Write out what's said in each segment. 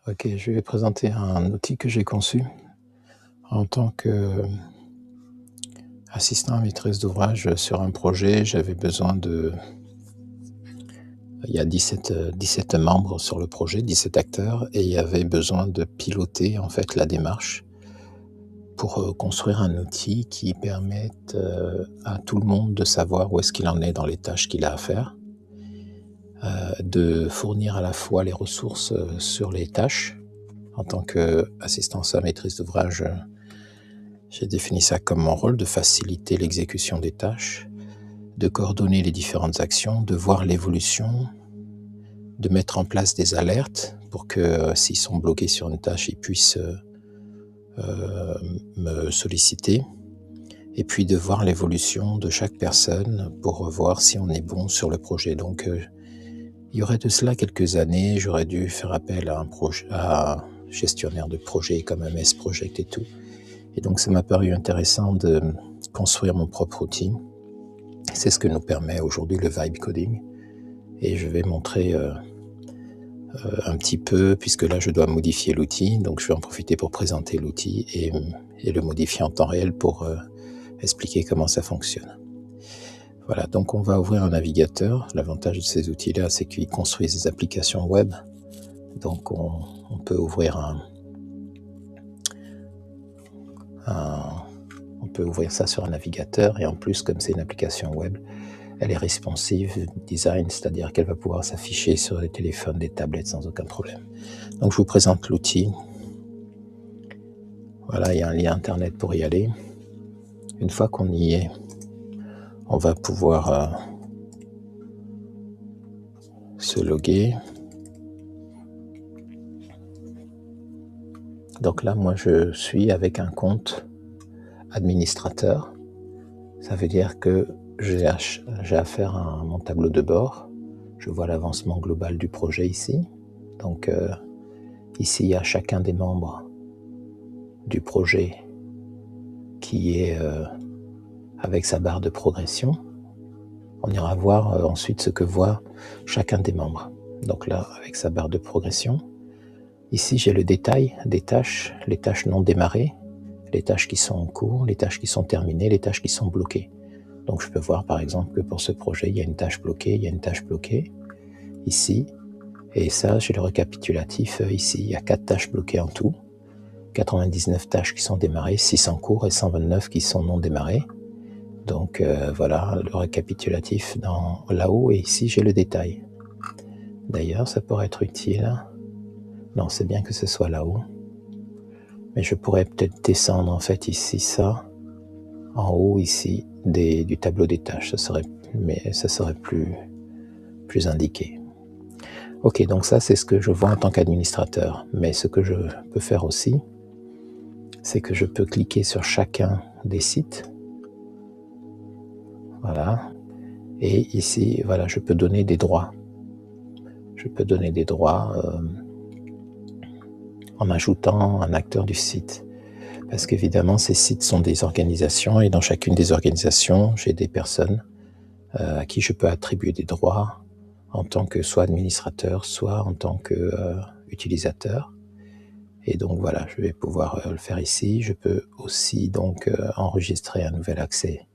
Ok, je vais présenter un outil que j'ai conçu en tant qu'assistant à maîtrise d'ouvrage sur un projet. J'avais besoin de... Il y a 17 membres sur le projet, 17 acteurs, et il y avait besoin de piloter en fait la démarche pour construire un outil qui permette à tout le monde de savoir où est-ce qu'il en est dans les tâches qu'il a à faire, de fournir à la fois les ressources sur les tâches. En tant qu'assistant à maîtrise d'ouvrage, j'ai défini ça comme mon rôle, de faciliter l'exécution des tâches, de coordonner les différentes actions, de voir l'évolution, de mettre en place des alertes pour que s'ils sont bloqués sur une tâche, ils puissent me solliciter, et puis de voir l'évolution de chaque personne pour voir si on est bon sur le projet. Donc il y aurait de cela quelques années, j'aurais dû faire appel à un gestionnaire de projet comme MS Project et tout. Et donc ça m'a paru intéressant de construire mon propre outil. C'est ce que nous permet aujourd'hui le vibe coding. Et je vais montrer un petit peu, puisque là je dois modifier l'outil, donc je vais en profiter pour présenter l'outil et le modifier en temps réel pour expliquer comment ça fonctionne. Voilà, donc on va ouvrir un navigateur. L'avantage de ces outils-là, c'est qu'ils construisent des applications web. Donc on peut ouvrir on peut ouvrir ça sur un navigateur, et en plus, comme c'est une application web, elle est responsive design, c'est-à-dire qu'elle va pouvoir s'afficher sur des téléphones, des tablettes sans aucun problème. Donc je vous présente l'outil. Voilà, il y a un lien internet pour y aller. Une fois qu'on y est, on va pouvoir se loguer. Donc là, moi, je suis avec un compte administrateur. Ça veut dire que j'ai affaire à mon tableau de bord. Je vois l'avancement global du projet ici. Donc ici, il y a chacun des membres du projet qui est avec sa barre de progression. On ira voir ensuite ce que voit chacun des membres. Donc là, avec sa barre de progression. Ici, j'ai le détail des tâches, les tâches non démarrées, les tâches qui sont en cours, les tâches qui sont terminées, les tâches qui sont bloquées. Donc je peux voir par exemple que pour ce projet, il y a une tâche bloquée, il y a une tâche bloquée ici. Et ça, j'ai le récapitulatif ici. Il y a 4 tâches bloquées en tout, 99 tâches qui sont démarrées, 6 en cours et 129 qui sont non démarrées. Donc voilà le récapitulatif là-haut, et ici j'ai le détail. D'ailleurs, ça pourrait être utile. Non, c'est bien que ce soit là-haut. Mais je pourrais peut-être descendre en fait ici ça, en haut ici du tableau des tâches. Ça serait plus indiqué. Ok, donc ça c'est ce que je vois en tant qu'administrateur. Mais ce que je peux faire aussi, c'est que je peux cliquer sur chacun des sites. Voilà. Et ici, voilà, je peux donner des droits. Je peux donner des droits en ajoutant un acteur du site. Parce qu'évidemment, ces sites sont des organisations, et dans chacune des organisations, j'ai des personnes à qui je peux attribuer des droits en tant que soit administrateur, soit en tant qu'utilisateur. Et donc voilà, je vais pouvoir le faire ici. Je peux aussi donc enregistrer un nouvel accès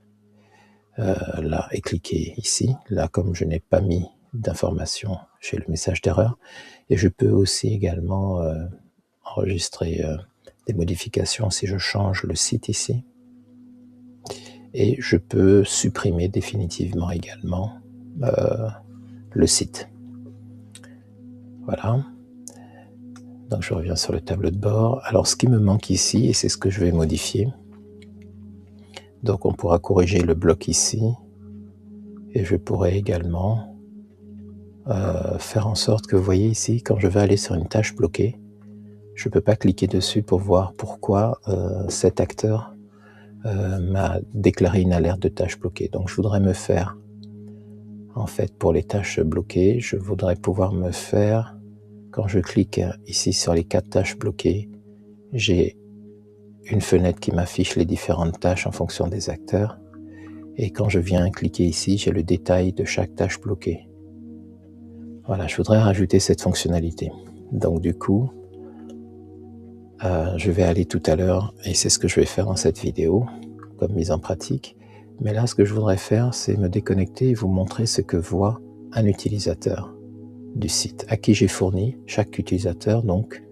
là et cliquer ici. Là, comme je n'ai pas mis d'informations, j'ai le message d'erreur. Et je peux aussi également enregistrer des modifications si je change le site ici. Et je peux supprimer définitivement également le site. Voilà. Donc je reviens sur le tableau de bord. Alors ce qui me manque ici, et c'est ce que je vais modifier, donc on pourra corriger le bloc ici, et je pourrais également faire en sorte que vous voyez ici, quand je vais aller sur une tâche bloquée, je ne peux pas cliquer dessus pour voir pourquoi cet acteur m'a déclaré une alerte de tâche bloquée. Donc je voudrais me faire, en fait, pour les tâches bloquées, je voudrais pouvoir me faire, quand je clique ici sur les 4 tâches bloquées, j'ai une fenêtre qui m'affiche les différentes tâches en fonction des acteurs. Et quand je viens cliquer ici, j'ai le détail de chaque tâche bloquée. Voilà, je voudrais rajouter cette fonctionnalité. Donc du coup, Je vais aller tout à l'heure, et c'est ce que je vais faire dans cette vidéo, comme mise en pratique. Mais là, ce que je voudrais faire, c'est me déconnecter et vous montrer ce que voit un utilisateur du site, à qui j'ai fourni chaque utilisateur. Donc,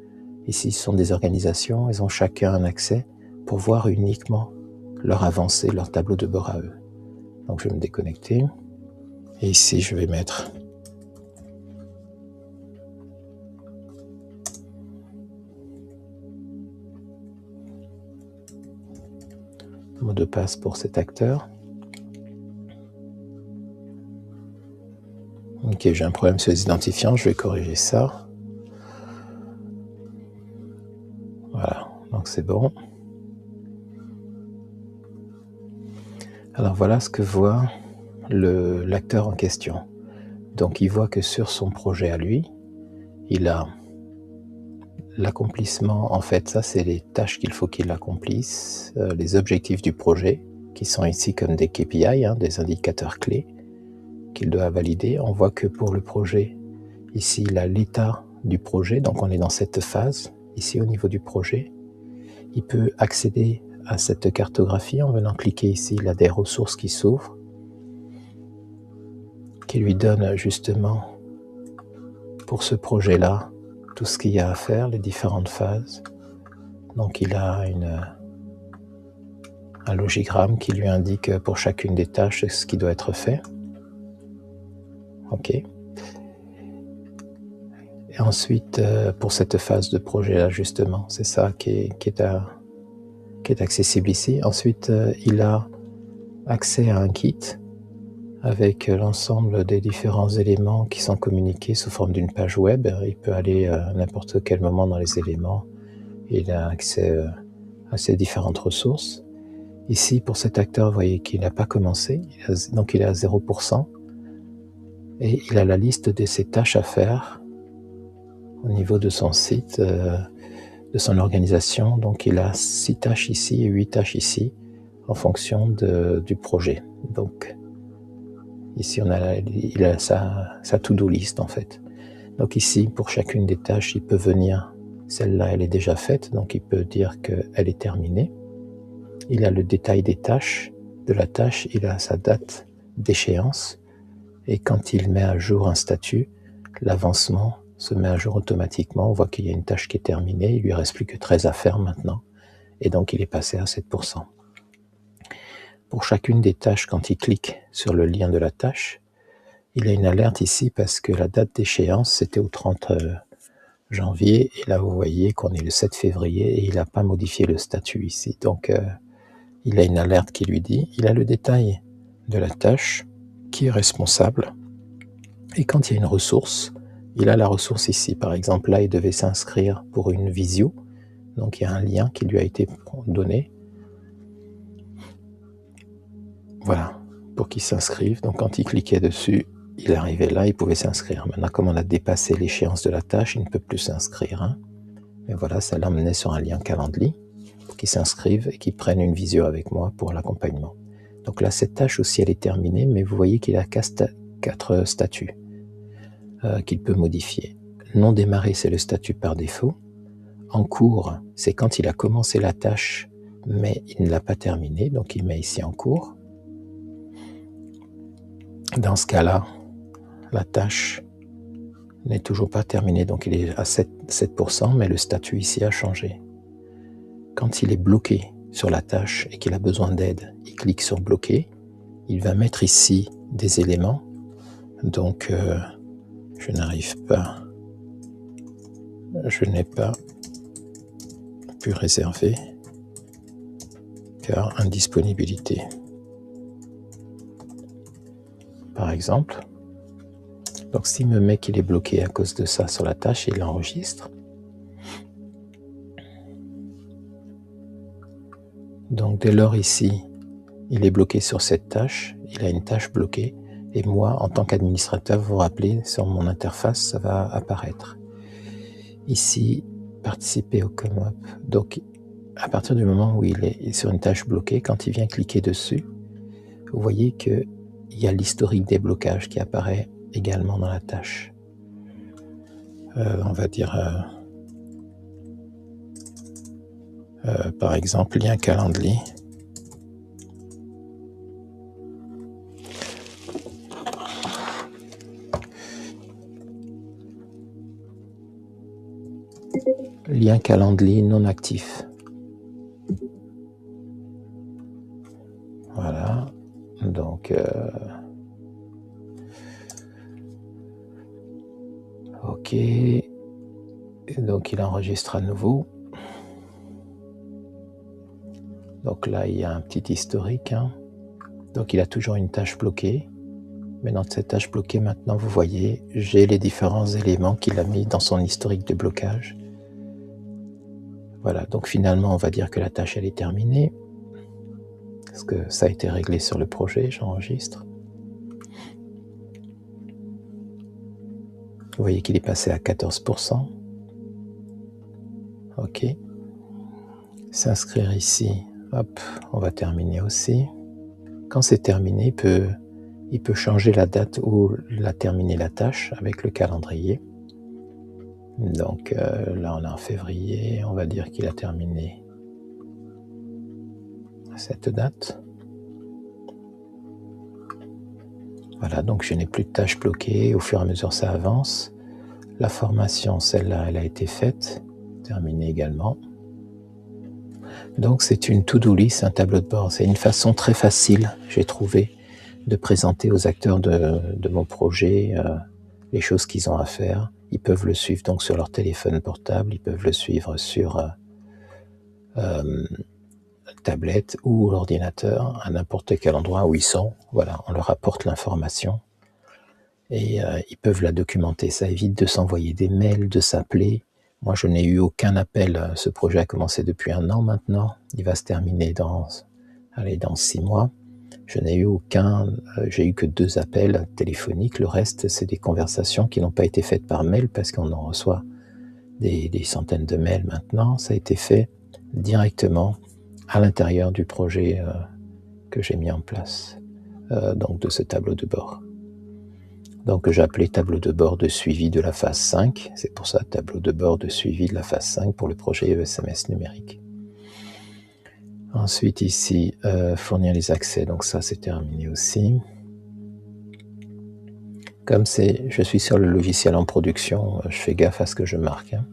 ici, ce sont des organisations, ils ont chacun un accès pour voir uniquement leur avancée, leur tableau de bord à eux. Donc, je vais me déconnecter. Et ici, je vais mettre mot de passe pour cet acteur. Ok, j'ai un problème sur les identifiants, je vais corriger ça. Voilà, donc c'est bon. Alors voilà ce que voit l'acteur en question. Donc il voit que sur son projet à lui, il a l'accomplissement, en fait ça c'est les tâches qu'il faut qu'il accomplisse, les objectifs du projet, qui sont ici comme des KPI, des indicateurs clés, qu'il doit valider. On voit que pour le projet, ici il a l'état du projet, donc on est dans cette phase, ici au niveau du projet. Il peut accéder à cette cartographie en venant cliquer ici, il a des ressources qui s'ouvrent, qui lui donnent justement pour ce projet-là tout ce qu'il y a à faire, les différentes phases. Donc il a un logigramme qui lui indique pour chacune des tâches ce qui doit être fait. Ok. Et ensuite, pour cette phase de projet-là, justement, c'est ça qui est accessible ici. Ensuite, il a accès à un kit avec l'ensemble des différents éléments qui sont communiqués sous forme d'une page web. Il peut aller à n'importe quel moment dans les éléments. Il a accès à ces différentes ressources. Ici, pour cet acteur, vous voyez qu'il n'a pas commencé, donc il est à 0%. Et il a la liste de ses tâches à faire au niveau de son site, de son organisation. Donc il a 6 tâches ici et 8 tâches ici, en fonction du projet. Donc ici, il a sa to-do list en fait. Donc ici, pour chacune des tâches, il peut venir, celle-là, elle est déjà faite, donc il peut dire qu'elle est terminée. Il a le détail des tâches, de la tâche, il a sa date d'échéance, et quand il met à jour un statut, l'avancement se met à jour automatiquement. On voit qu'il y a une tâche qui est terminée, il lui reste plus que 13 à faire maintenant, et donc il est passé à 7%. Pour chacune des tâches, quand il clique sur le lien de la tâche, il a une alerte ici parce que la date d'échéance, c'était au 30 janvier, et là vous voyez qu'on est le 7 février, et il n'a pas modifié le statut ici. Donc il a une alerte qui lui dit, il a le détail de la tâche, qui est responsable, et quand il y a une ressource, il a la ressource ici. Par exemple, là, il devait s'inscrire pour une visio, donc il y a un lien qui lui a été donné. Voilà, pour qu'il s'inscrive. Donc quand il cliquait dessus, il arrivait là, il pouvait s'inscrire. Maintenant, comme on a dépassé l'échéance de la tâche, il ne peut plus s'inscrire. Mais voilà, ça l'emmenait sur un lien Calendly pour qu'il s'inscrive et qu'il prenne une visio avec moi pour l'accompagnement. Donc là, cette tâche aussi, elle est terminée, mais vous voyez qu'il a 4 statuts qu'il peut modifier. Non démarré, c'est le statut par défaut. En cours, c'est quand il a commencé la tâche, mais il ne l'a pas terminée, donc il met ici en cours. Dans ce cas-là, la tâche n'est toujours pas terminée, donc il est à 7%, mais le statut ici a changé. Quand il est bloqué sur la tâche et qu'il a besoin d'aide, il clique sur bloquer, il va mettre ici des éléments, donc je n'ai pas pu réserver car indisponibilité. Par exemple, donc s'il me met qu'il est bloqué à cause de ça sur la tâche, il l'enregistre. Donc dès lors ici, il est bloqué sur cette tâche, il a une tâche bloquée, et moi, en tant qu'administrateur, vous vous rappelez, sur mon interface, ça va apparaître. Ici, participer au come-up. Donc, à partir du moment où il est sur une tâche bloquée, quand il vient cliquer dessus, vous voyez qu'il y a l'historique des blocages qui apparaît également dans la tâche. On va dire Par exemple, lien Calendly. Lien Calendly non actif. Voilà. Donc, ok. Et donc, il enregistre à nouveau. Donc là, il y a un petit historique. Hein. Donc, il a toujours une tâche bloquée. Mais dans cette tâche bloquée, maintenant, vous voyez, j'ai les différents éléments qu'il a mis dans son historique de blocage. Voilà, donc finalement, on va dire que la tâche, elle est terminée. Parce que ça a été réglé sur le projet, j'enregistre. Vous voyez qu'il est passé à 14%. Ok. S'inscrire ici. Hop, on va terminer aussi. Quand c'est terminé, il peut changer la date où il a terminé la tâche avec le calendrier. Donc là, on est en février. On va dire qu'il a terminé à cette date. Voilà, donc je n'ai plus de tâches bloquées. Au fur et à mesure, ça avance. La formation, celle-là, elle a été faite. Terminée également. Donc c'est une to-do list, un tableau de bord. C'est une façon très facile, j'ai trouvé, de présenter aux acteurs de mon projet les choses qu'ils ont à faire. Ils peuvent le suivre donc sur leur téléphone portable, ils peuvent le suivre sur tablette ou l'ordinateur, à n'importe quel endroit où ils sont. Voilà, on leur apporte l'information et ils peuvent la documenter. Ça évite de s'envoyer des mails, de s'appeler. Moi, je n'ai eu aucun appel. Ce projet a commencé depuis 1 an maintenant. Il va se terminer dans 6 mois. Je n'ai eu j'ai eu que 2 appels téléphoniques. Le reste, c'est des conversations qui n'ont pas été faites par mail parce qu'on en reçoit des centaines de mails maintenant. Ça a été fait directement à l'intérieur du projet que j'ai mis en place, donc de ce tableau de bord. Donc j'ai appelé tableau de bord de suivi de la phase 5. C'est pour ça, tableau de bord de suivi de la phase 5 pour le projet SMS numérique. Ensuite ici, fournir les accès, donc ça c'est terminé aussi. Comme je suis sur le logiciel en production, je fais gaffe à ce que je marque. Hein.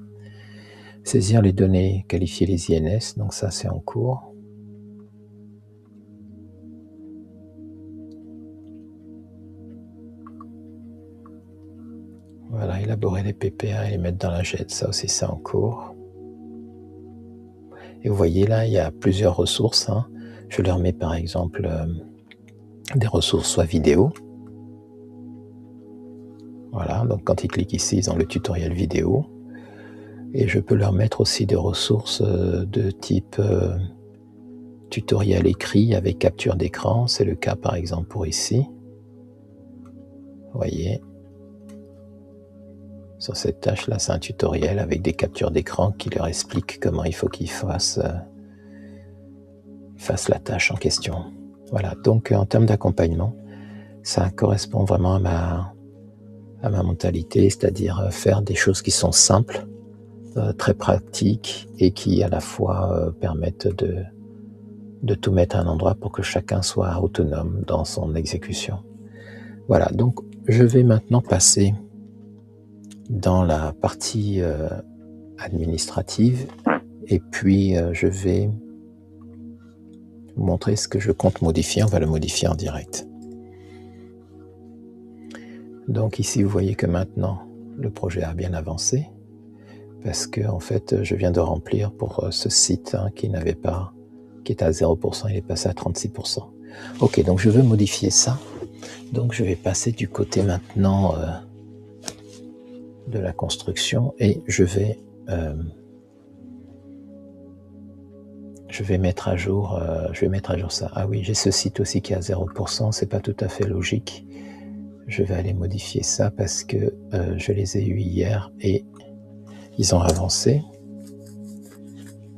Saisir les données, qualifier les INS, donc ça c'est en cours. Voilà, élaborer les PPA et les mettre dans la JET, ça aussi c'est en cours. Et vous voyez là, il y a plusieurs ressources. Hein. Je leur mets par exemple des ressources soit vidéo. Voilà, donc quand ils cliquent ici, ils ont le tutoriel vidéo. Et je peux leur mettre aussi des ressources de type tutoriel écrit avec capture d'écran. C'est le cas par exemple pour ici. Vous voyez, sur cette tâche-là, c'est un tutoriel avec des captures d'écran qui leur expliquent comment il faut qu'ils fassent la tâche en question. Voilà, donc en termes d'accompagnement, ça correspond vraiment à ma mentalité, c'est-à-dire faire des choses qui sont simples, très pratiques et qui à la fois permettent de tout mettre à un endroit pour que chacun soit autonome dans son exécution. Voilà, donc je vais maintenant passer dans la partie administrative et puis je vais vous montrer ce que je compte modifier. On va le modifier en direct. Donc ici, vous voyez que maintenant, le projet a bien avancé parce que en fait, je viens de remplir pour ce site hein, qui était à 0%, il est passé à 36%. Ok, donc je veux modifier ça. Donc je vais passer du côté maintenant de la construction et je vais mettre à jour ça. Ah oui, j'ai ce site aussi qui est à 0%, c'est pas tout à fait logique. Je vais aller modifier ça parce que je les ai eus hier et ils ont avancé.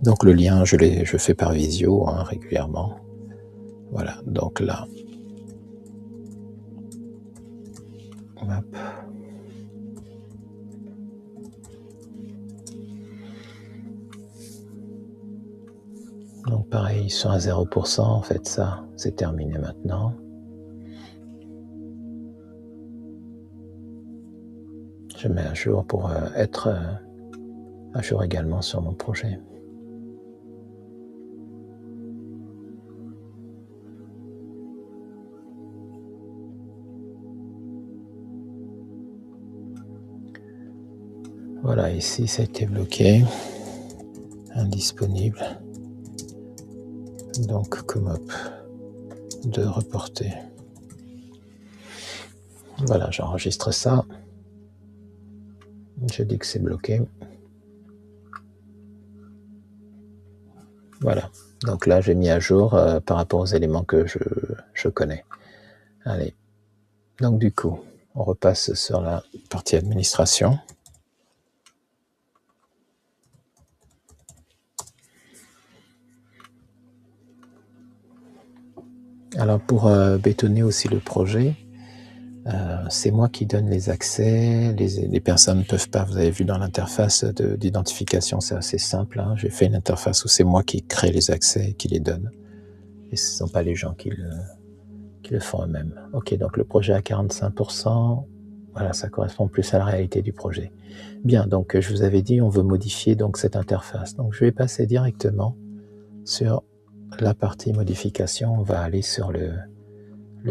Donc le lien, je fais par visio hein, régulièrement. Voilà, donc là. Hop. Donc pareil, ils sont à 0%, en fait ça, c'est terminé maintenant. Je mets à jour pour être à jour également sur mon projet. Voilà, ici ça a été bloqué, indisponible. Donc COMOP de reporter. Voilà, j'enregistre ça. Je dis que c'est bloqué. Voilà. Donc là, j'ai mis à jour par rapport aux éléments que je connais. Allez. Donc du coup, on repasse sur la partie administration. Alors pour bétonner aussi le projet, c'est moi qui donne les accès, les personnes ne peuvent pas, vous avez vu dans l'interface d'identification, c'est assez simple, hein. J'ai fait une interface où c'est moi qui crée les accès et qui les donne, et ce ne sont pas les gens qui le font eux-mêmes. Ok, donc le projet à 45%, voilà, ça correspond plus à la réalité du projet. Bien, donc je vous avais dit, on veut modifier donc cette interface, donc je vais passer directement sur la partie modification, on va aller sur le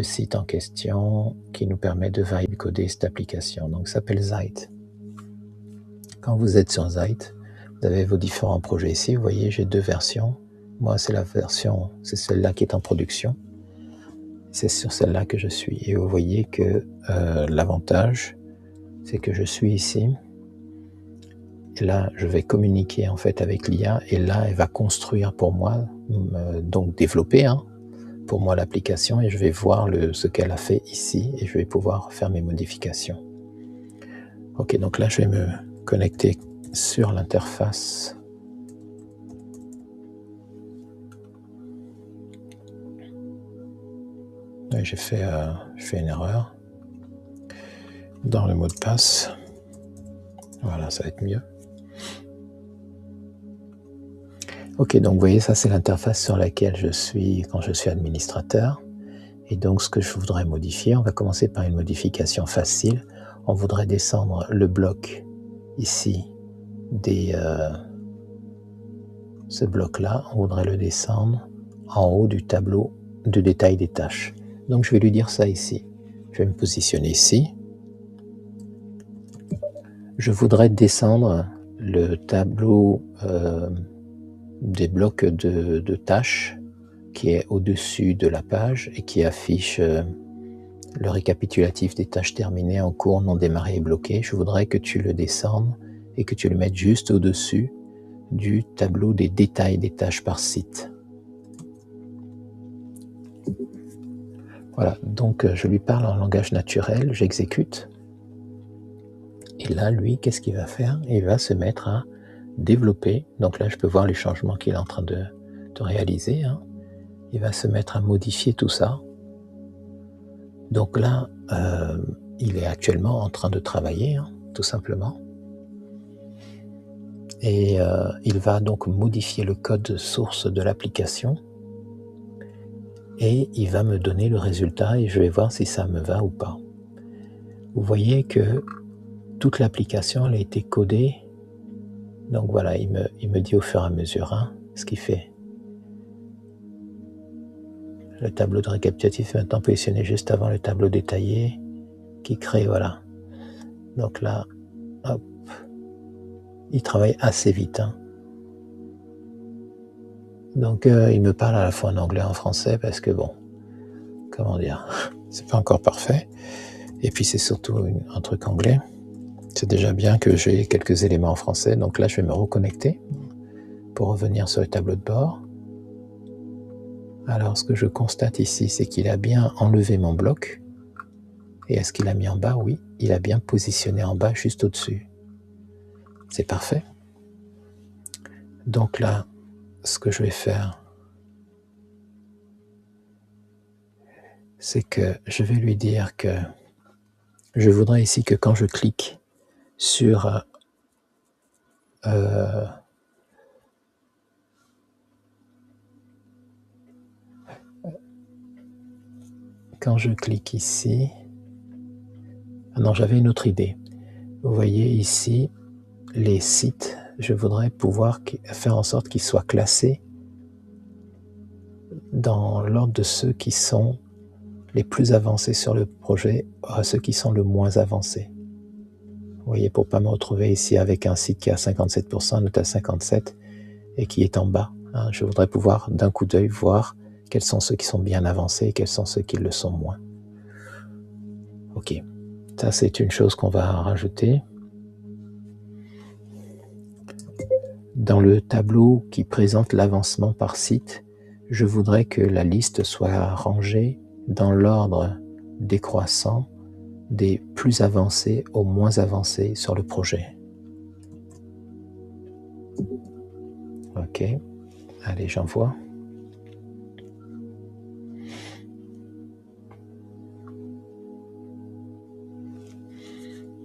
site en question qui nous permet de vibe coder cette application. Donc, ça s'appelle Zeit. Quand vous êtes sur Zeit, vous avez vos différents projets ici. Vous voyez, j'ai deux versions. Moi, c'est la version, c'est celle-là qui est en production. C'est sur celle-là que je suis. Et vous voyez que l'avantage, c'est que je suis ici. Et là, je vais communiquer en fait avec l'IA. Et là, elle va construire pour moi, donc développer, pour moi l'application, et je vais voir ce qu'elle a fait ici et je vais pouvoir faire mes modifications. Ok, donc là je vais me connecter sur l'interface. J'ai fait une erreur dans le mot de passe. Voilà, ça va être mieux. Ok, donc vous voyez, ça c'est l'interface sur laquelle je suis quand je suis administrateur. Et donc ce que je voudrais modifier, on va commencer par une modification facile. On voudrait descendre le bloc ici ce bloc-là, on voudrait le descendre en haut du tableau de détail des tâches. Donc je vais lui dire ça ici. Je vais me positionner ici. Je voudrais descendre le tableau des blocs de tâches qui est au-dessus de la page et qui affiche le récapitulatif des tâches terminées, en cours, non démarrées et bloquées. Je voudrais que tu le descendes et que tu le mettes juste au-dessus du tableau des détails des tâches par site. Voilà, donc je lui parle en langage naturel, j'exécute. Et là, lui, qu'est-ce qu'il va faire? Il va se mettre à développer. Donc là, je peux voir les changements qu'il est en train de réaliser. Il va se mettre à modifier tout ça. Donc là, il est actuellement en train de travailler, tout simplement. Et il va donc modifier le code source de l'application. Et il va me donner le résultat et je vais voir si ça me va ou pas. Vous voyez que toute l'application a été codée. Donc voilà, il me dit au fur et à mesure ce qu'il fait. Le tableau de récapitulatif est maintenant positionné juste avant le tableau détaillé qui crée, voilà. Donc là, hop, il travaille assez vite. Donc il me parle à la fois en anglais et en français parce que bon, comment dire, c'est pas encore parfait. Et puis c'est surtout un truc anglais. C'est déjà bien que j'ai quelques éléments en français. Donc là, je vais me reconnecter pour revenir sur le tableau de bord. Alors, ce que je constate ici, c'est qu'il a bien enlevé mon bloc. Et est-ce qu'il a mis en bas? Oui, il a bien positionné en bas, juste au-dessus. C'est parfait. Donc là, ce que je vais faire, c'est que je vais lui dire que je voudrais ici que quand je clique sur quand je clique ici, ah non, j'avais une autre idée. Vous voyez ici, les sites, je voudrais pouvoir faire en sorte qu'ils soient classés dans l'ordre de ceux qui sont les plus avancés sur le projet à ceux qui sont le moins avancés. Vous voyez, pour ne pas me retrouver ici avec un site qui est à 57%, note à 57 et qui est en bas. Hein, je voudrais pouvoir d'un coup d'œil voir quels sont ceux qui sont bien avancés et quels sont ceux qui le sont moins. Ok, ça c'est une chose qu'on va rajouter. Dans le tableau qui présente l'avancement par site, je voudrais que la liste soit rangée dans l'ordre décroissant des plus avancés aux moins avancés sur le projet. Ok, allez, j'envoie.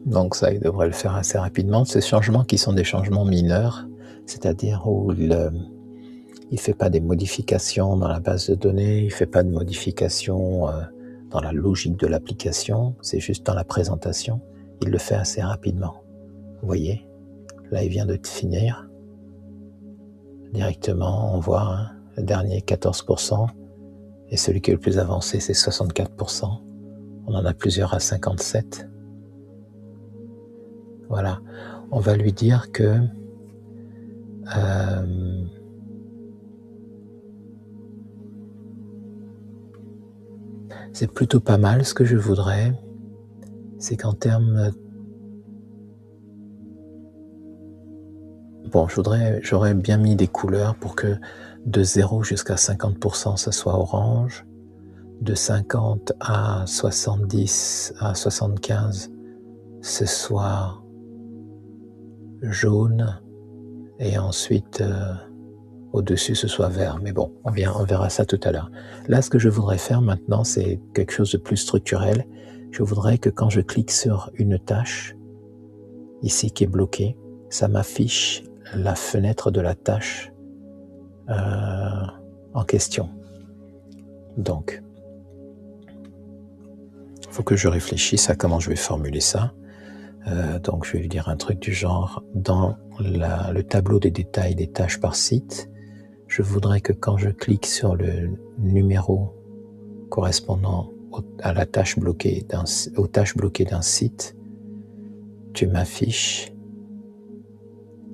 Donc ça, il devrait le faire assez rapidement. Ces changements qui sont des changements mineurs, c'est-à-dire où il ne fait pas des modifications dans la base de données, il ne fait pas de modifications dans la logique de l'application, c'est juste dans la présentation, il le fait assez rapidement. Vous voyez, là il vient de finir. Directement, on voit hein, le dernier 14%, et celui qui est le plus avancé, c'est 64%. On en a plusieurs à 57%. Voilà, on va lui dire que c'est plutôt pas mal. Ce que je voudrais, c'est qu'en termes... Bon, j'aurais bien mis des couleurs pour que de 0 jusqu'à 50%, ça soit orange. De 50 à 70 à 75, ce soit jaune. Et ensuite, au-dessus, ce soit vert. Mais bon, on verra ça tout à l'heure. Là, ce que je voudrais faire maintenant, c'est quelque chose de plus structurel. Je voudrais que quand je clique sur une tâche, ici qui est bloquée, ça m'affiche la fenêtre de la tâche en question. Donc, il faut que je réfléchisse à comment je vais formuler ça. Donc, je vais lui dire un truc du genre, dans le tableau des détails des tâches par site, je voudrais que quand je clique sur le numéro correspondant à la tâche bloquée aux tâches bloquées d'un site, tu m'affiches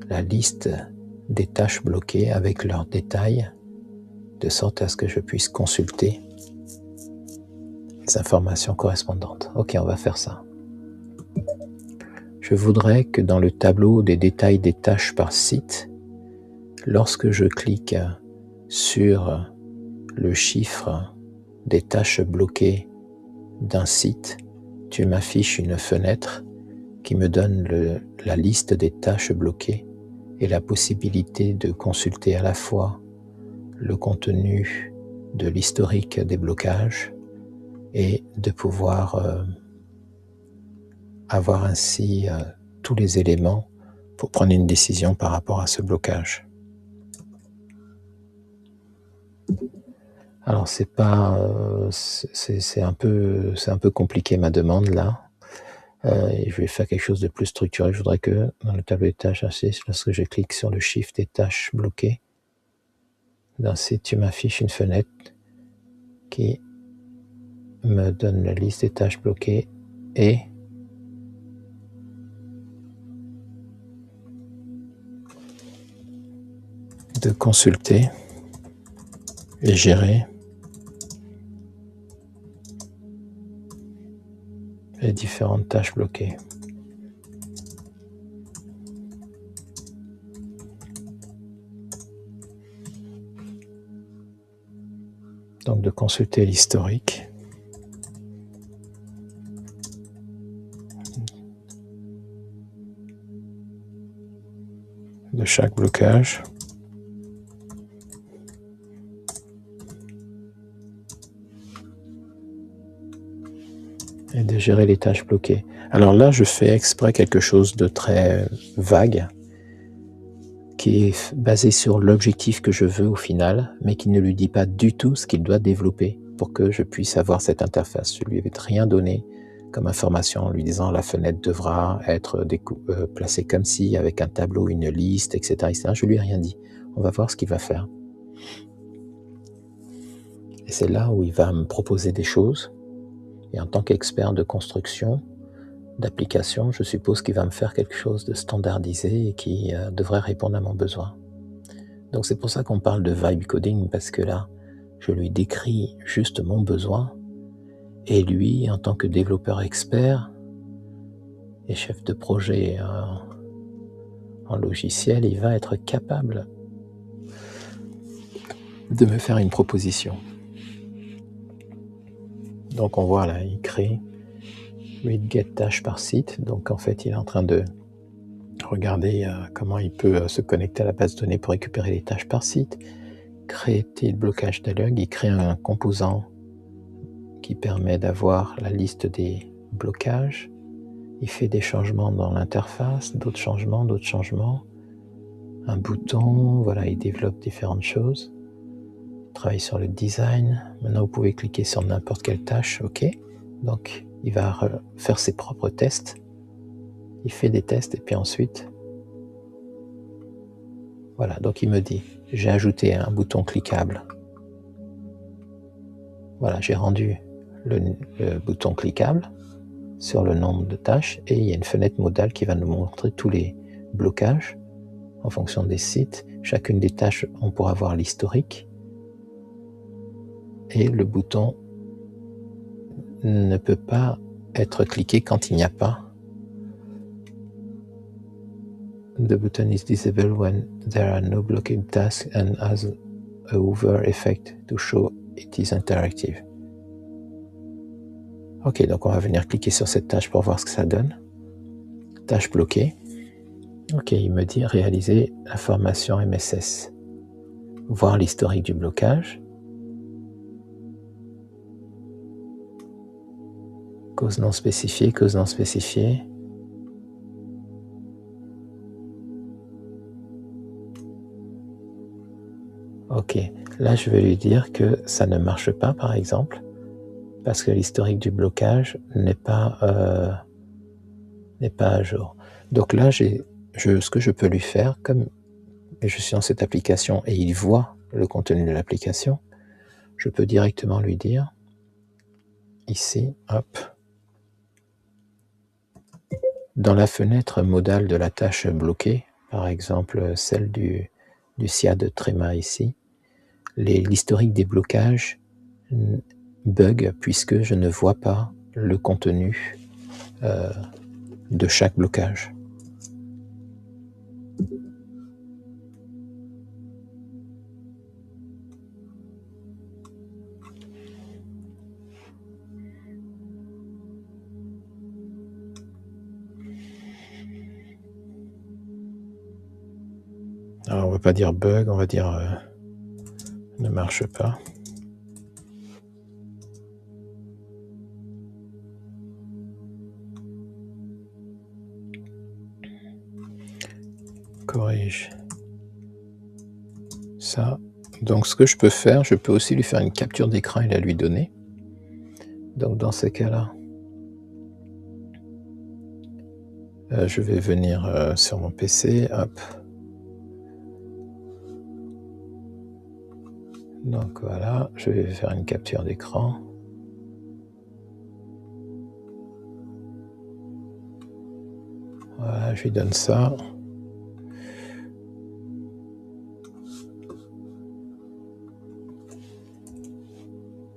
la liste des tâches bloquées avec leurs détails, de sorte à ce que je puisse consulter les informations correspondantes. Ok, on va faire ça. Je voudrais que dans le tableau des détails des tâches par site, lorsque je clique sur le chiffre des tâches bloquées d'un site, tu m'affiches une fenêtre qui me donne la liste des tâches bloquées et la possibilité de consulter à la fois le contenu de l'historique des blocages et de pouvoir avoir ainsi tous les éléments pour prendre une décision par rapport à ce blocage. Alors c'est un peu compliqué ma demande là. Et je vais faire quelque chose de plus structuré. Je voudrais que dans le tableau des tâches, lorsque je clique sur le shift des tâches bloquées d'un site, tu m'affiches une fenêtre qui me donne la liste des tâches bloquées et de consulter et gérer les différentes tâches bloquées. Donc de consulter l'historique de chaque blocage. Et de gérer les tâches bloquées. Alors là, je fais exprès quelque chose de très vague, qui est basé sur l'objectif que je veux au final, mais qui ne lui dit pas du tout ce qu'il doit développer. pour que je puisse avoir cette interface. Je lui avais rien donné comme information en lui disant la fenêtre devra être placée comme ci, avec un tableau, une liste, etc., etc. Je lui ai rien dit. On va voir ce qu'il va faire. Et c'est là où il va me proposer des choses. Et en tant qu'expert de construction, d'application, je suppose qu'il va me faire quelque chose de standardisé et qui devrait répondre à mon besoin. Donc c'est pour ça qu'on parle de vibe coding, parce que là, je lui décris juste mon besoin, et lui, en tant que développeur expert et chef de projet en logiciel, il va être capable de me faire une proposition. Donc on voit là, il crée read get tâche par site, donc en fait il est en train de regarder comment il peut se connecter à la base de données pour récupérer les tâches par site, créer le blocage dialogue, il crée un composant qui permet d'avoir la liste des blocages, il fait des changements dans l'interface, d'autres changements, un bouton, voilà, il développe différentes choses, il travaille sur le design. Maintenant vous pouvez cliquer sur n'importe quelle tâche, ok, donc il va faire ses propres tests, il fait des tests et puis ensuite, voilà, donc il me dit, j'ai ajouté un bouton cliquable, voilà, j'ai rendu le bouton cliquable sur le nombre de tâches et il y a une fenêtre modale qui va nous montrer tous les blocages en fonction des sites. Chacune des tâches, on pourra voir l'historique et le bouton ne peut pas être cliqué quand il n'y a pas. The button is disabled when there are no blocking tasks and has a hover effect to show it is interactive. Ok, donc on va venir cliquer sur cette tâche pour voir ce que ça donne. Tâche bloquée. Ok, il me dit réaliser la formation MSS. Voir l'historique du blocage. Cause non spécifiée, cause non spécifiée. Ok, là je vais lui dire que ça ne marche pas par exemple, parce que l'historique du blocage n'est pas à jour. Donc là, ce que je peux lui faire, comme je suis dans cette application et il voit le contenu de l'application, je peux directement lui dire, ici, hop, dans la fenêtre modale de la tâche bloquée, par exemple celle du SIAD Tréma ici, l'historique des blocages bug puisque je ne vois pas le contenu de chaque blocage. Alors on va pas dire bug, on va dire ne marche pas. Corrige ça. Donc ce que je peux faire, je peux aussi lui faire une capture d'écran et la lui donner. Donc dans ces cas-là, je vais venir sur mon PC, hop. Donc voilà, je vais faire une capture d'écran. Voilà, je lui donne ça.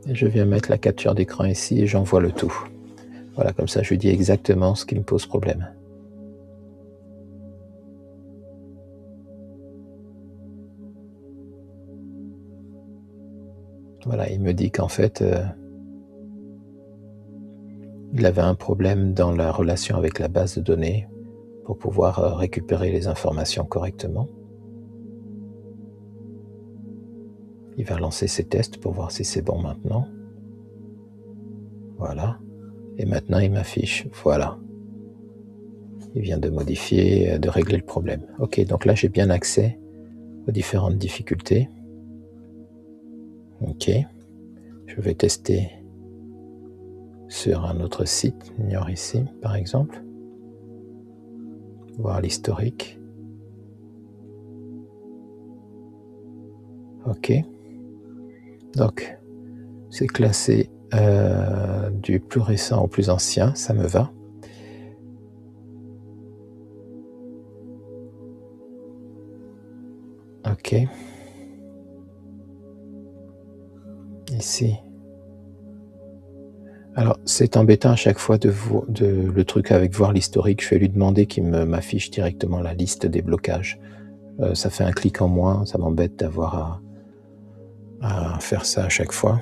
Et je viens mettre la capture d'écran ici et j'envoie le tout. Voilà, comme ça je lui dis exactement ce qui me pose problème. Voilà, il me dit qu'en fait, il avait un problème dans la relation avec la base de données pour pouvoir récupérer les informations correctement. Il va lancer ses tests pour voir si c'est bon maintenant. Voilà. Et maintenant, il m'affiche. Voilà. Il vient de modifier, de régler le problème. Ok, donc là, j'ai bien accès aux différentes difficultés. Ok. Je vais tester sur un autre site, Niort ici par exemple, voir l'historique. Ok, donc c'est classé du plus récent au plus ancien, ça me va. Ok, ici. Alors c'est embêtant à chaque fois de le truc avec voir l'historique, je vais lui demander qu'il m'affiche directement la liste des blocages. Ça fait un clic en moins, ça m'embête d'avoir à faire ça à chaque fois.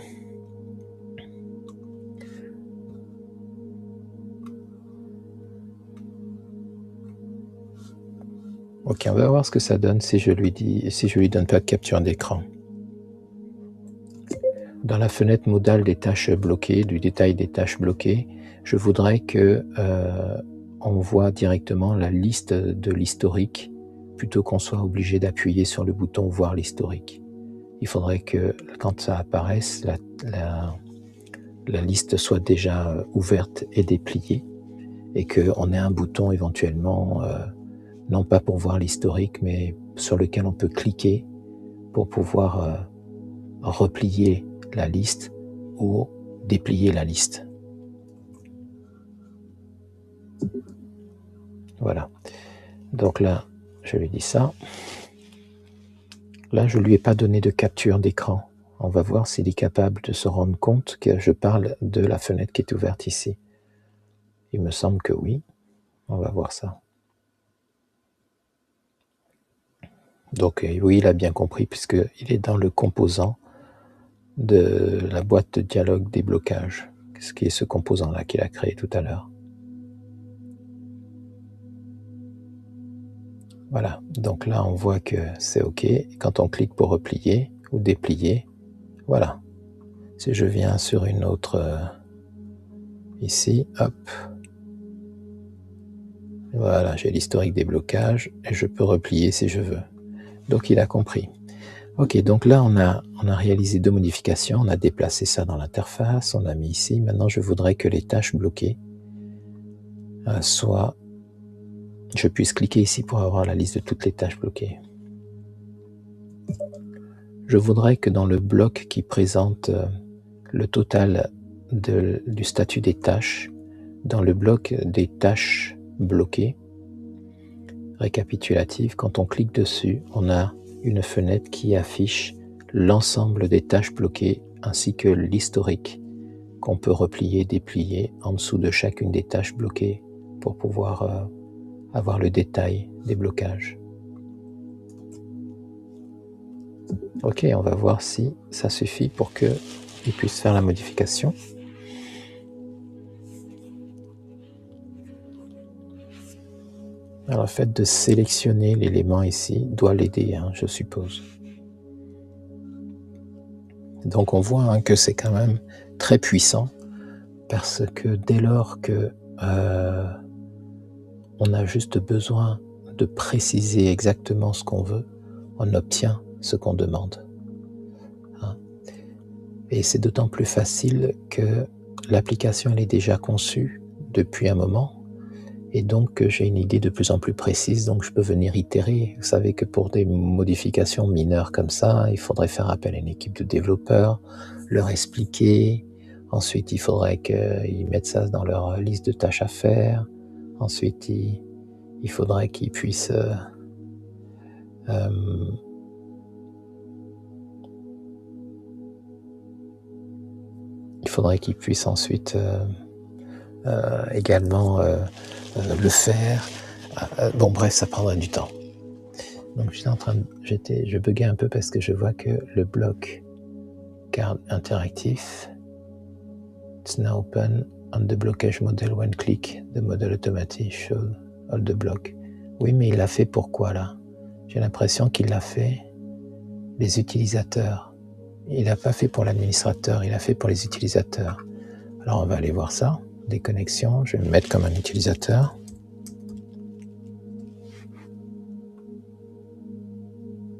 Ok, on va voir ce que ça donne si je lui donne pas de capture d'écran. Dans la fenêtre modale des tâches bloquées, du détail des tâches bloquées, je voudrais que on voit directement la liste de l'historique plutôt qu'on soit obligé d'appuyer sur le bouton voir l'historique. Il faudrait que quand ça apparaisse, la liste soit déjà ouverte et dépliée et qu'on ait un bouton éventuellement, non pas pour voir l'historique, mais sur lequel on peut cliquer pour pouvoir replier la liste ou déplier la liste. Voilà. Donc là, je lui dis ça. Là, je ne lui ai pas donné de capture d'écran. On va voir s'il est capable de se rendre compte que je parle de la fenêtre qui est ouverte ici. Il me semble que oui. On va voir ça. Donc oui, il a bien compris puisqu'il est dans le composant de la boîte de dialogue déblocage, ce qui est ce composant-là qu'il a créé tout à l'heure. Voilà, donc là on voit que c'est OK. Quand on clique pour replier ou déplier, voilà. Si je viens sur une autre, ici, hop, voilà, j'ai l'historique des blocages et je peux replier si je veux. Donc il a compris. Ok, donc là on a réalisé 2 modifications, on a déplacé ça dans l'interface, on a mis ici. Maintenant je voudrais que les tâches bloquées soient... Je puisse cliquer ici pour avoir la liste de toutes les tâches bloquées. Je voudrais que dans le bloc qui présente le total du statut des tâches, dans le bloc des tâches bloquées, récapitulatif, quand on clique dessus, on a une fenêtre qui affiche l'ensemble des tâches bloquées ainsi que l'historique qu'on peut replier, déplier en dessous de chacune des tâches bloquées pour pouvoir avoir le détail des blocages. Ok, on va voir si ça suffit pour qu'il puisse faire la modification. Alors le fait de sélectionner l'élément ici doit l'aider, hein, je suppose. Donc on voit que c'est quand même très puissant parce que dès lors que on a juste besoin de préciser exactement ce qu'on veut, on obtient ce qu'on demande. Hein. Et c'est d'autant plus facile que l'application elle est déjà conçue depuis un moment et donc j'ai une idée de plus en plus précise, donc je peux venir itérer. Vous savez que pour des modifications mineures comme ça, il faudrait faire appel à une équipe de développeurs, leur expliquer, ensuite il faudrait qu'ils mettent ça dans leur liste de tâches à faire, ensuite il faudrait qu'ils puissent ensuite également le faire. Bon bref, ça prendrait du temps. Donc je buguais un peu parce que je vois que le bloc card interactif, it's now open on the blockage model when click the model automatic show all the block. Oui, mais il l'a fait pourquoi là? J'ai l'impression qu'il l'a fait les utilisateurs. Il n'a pas fait pour l'administrateur, il a fait pour les utilisateurs. Alors on va aller voir ça. Des connexions, je vais me mettre comme un utilisateur.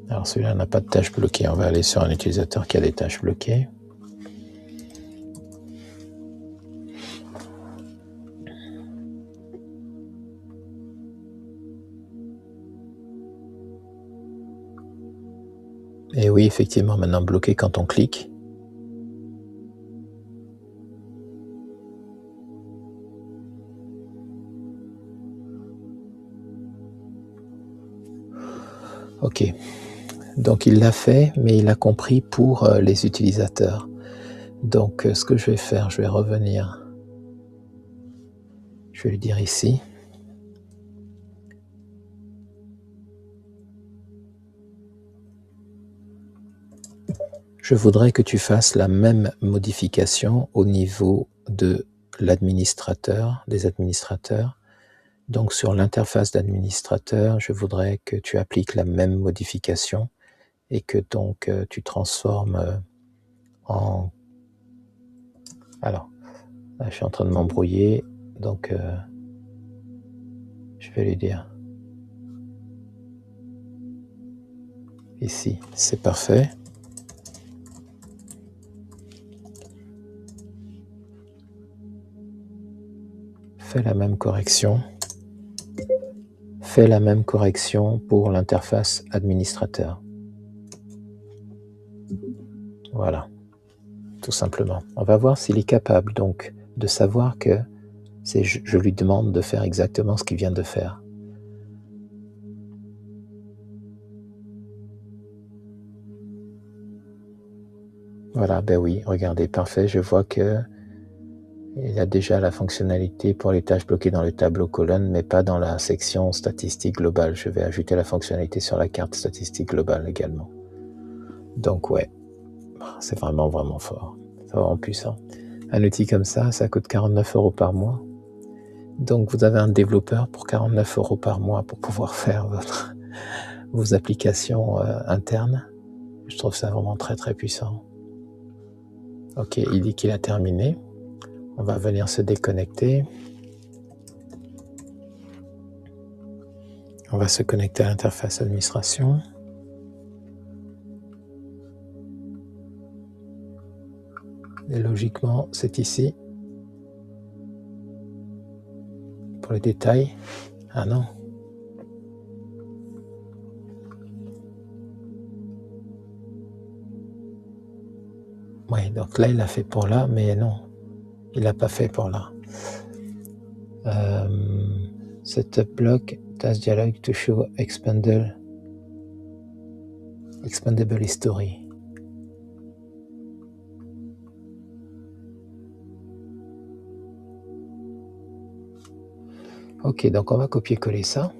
Alors celui-là n'a pas de tâches bloquées, on va aller sur un utilisateur qui a des tâches bloquées. Et oui, effectivement, maintenant bloqué quand on clique. Ok, donc il l'a fait, mais il a compris pour les utilisateurs. Donc ce que je vais faire, je vais revenir, je vais lui dire ici. Je voudrais que tu fasses la même modification au niveau de l'administrateur, des administrateurs. Donc sur l'interface d'administrateur, je voudrais que tu appliques la même modification et que donc tu transformes en... Alors, là, je suis en train de m'embrouiller, donc je vais lui dire ici, c'est parfait. Fais la même correction. Fais la même correction pour l'interface administrateur. Voilà, tout simplement. On va voir s'il est capable donc de savoir que je lui demande de faire exactement ce qu'il vient de faire. Voilà, ben oui, regardez, parfait, je vois que il y a déjà la fonctionnalité pour les tâches bloquées dans le tableau colonne, mais pas dans la section statistique globale. Je vais ajouter la fonctionnalité sur la carte statistique globale également. Donc ouais, c'est vraiment, vraiment fort. C'est vraiment puissant. Un outil comme ça coûte 49 € par mois. Donc vous avez un développeur pour 49 € par mois pour pouvoir faire vos applications internes. Je trouve ça vraiment très, très puissant. Ok, il dit qu'il a terminé. On va venir se déconnecter. On va se connecter à l'interface administration. Et logiquement, c'est ici. Pour les détails. Ah non. Oui, donc là, il l'a fait pour là, mais non. Il l'a pas fait pour là. Setup block, task dialog to show expandable history. Ok, donc on va copier-coller ça.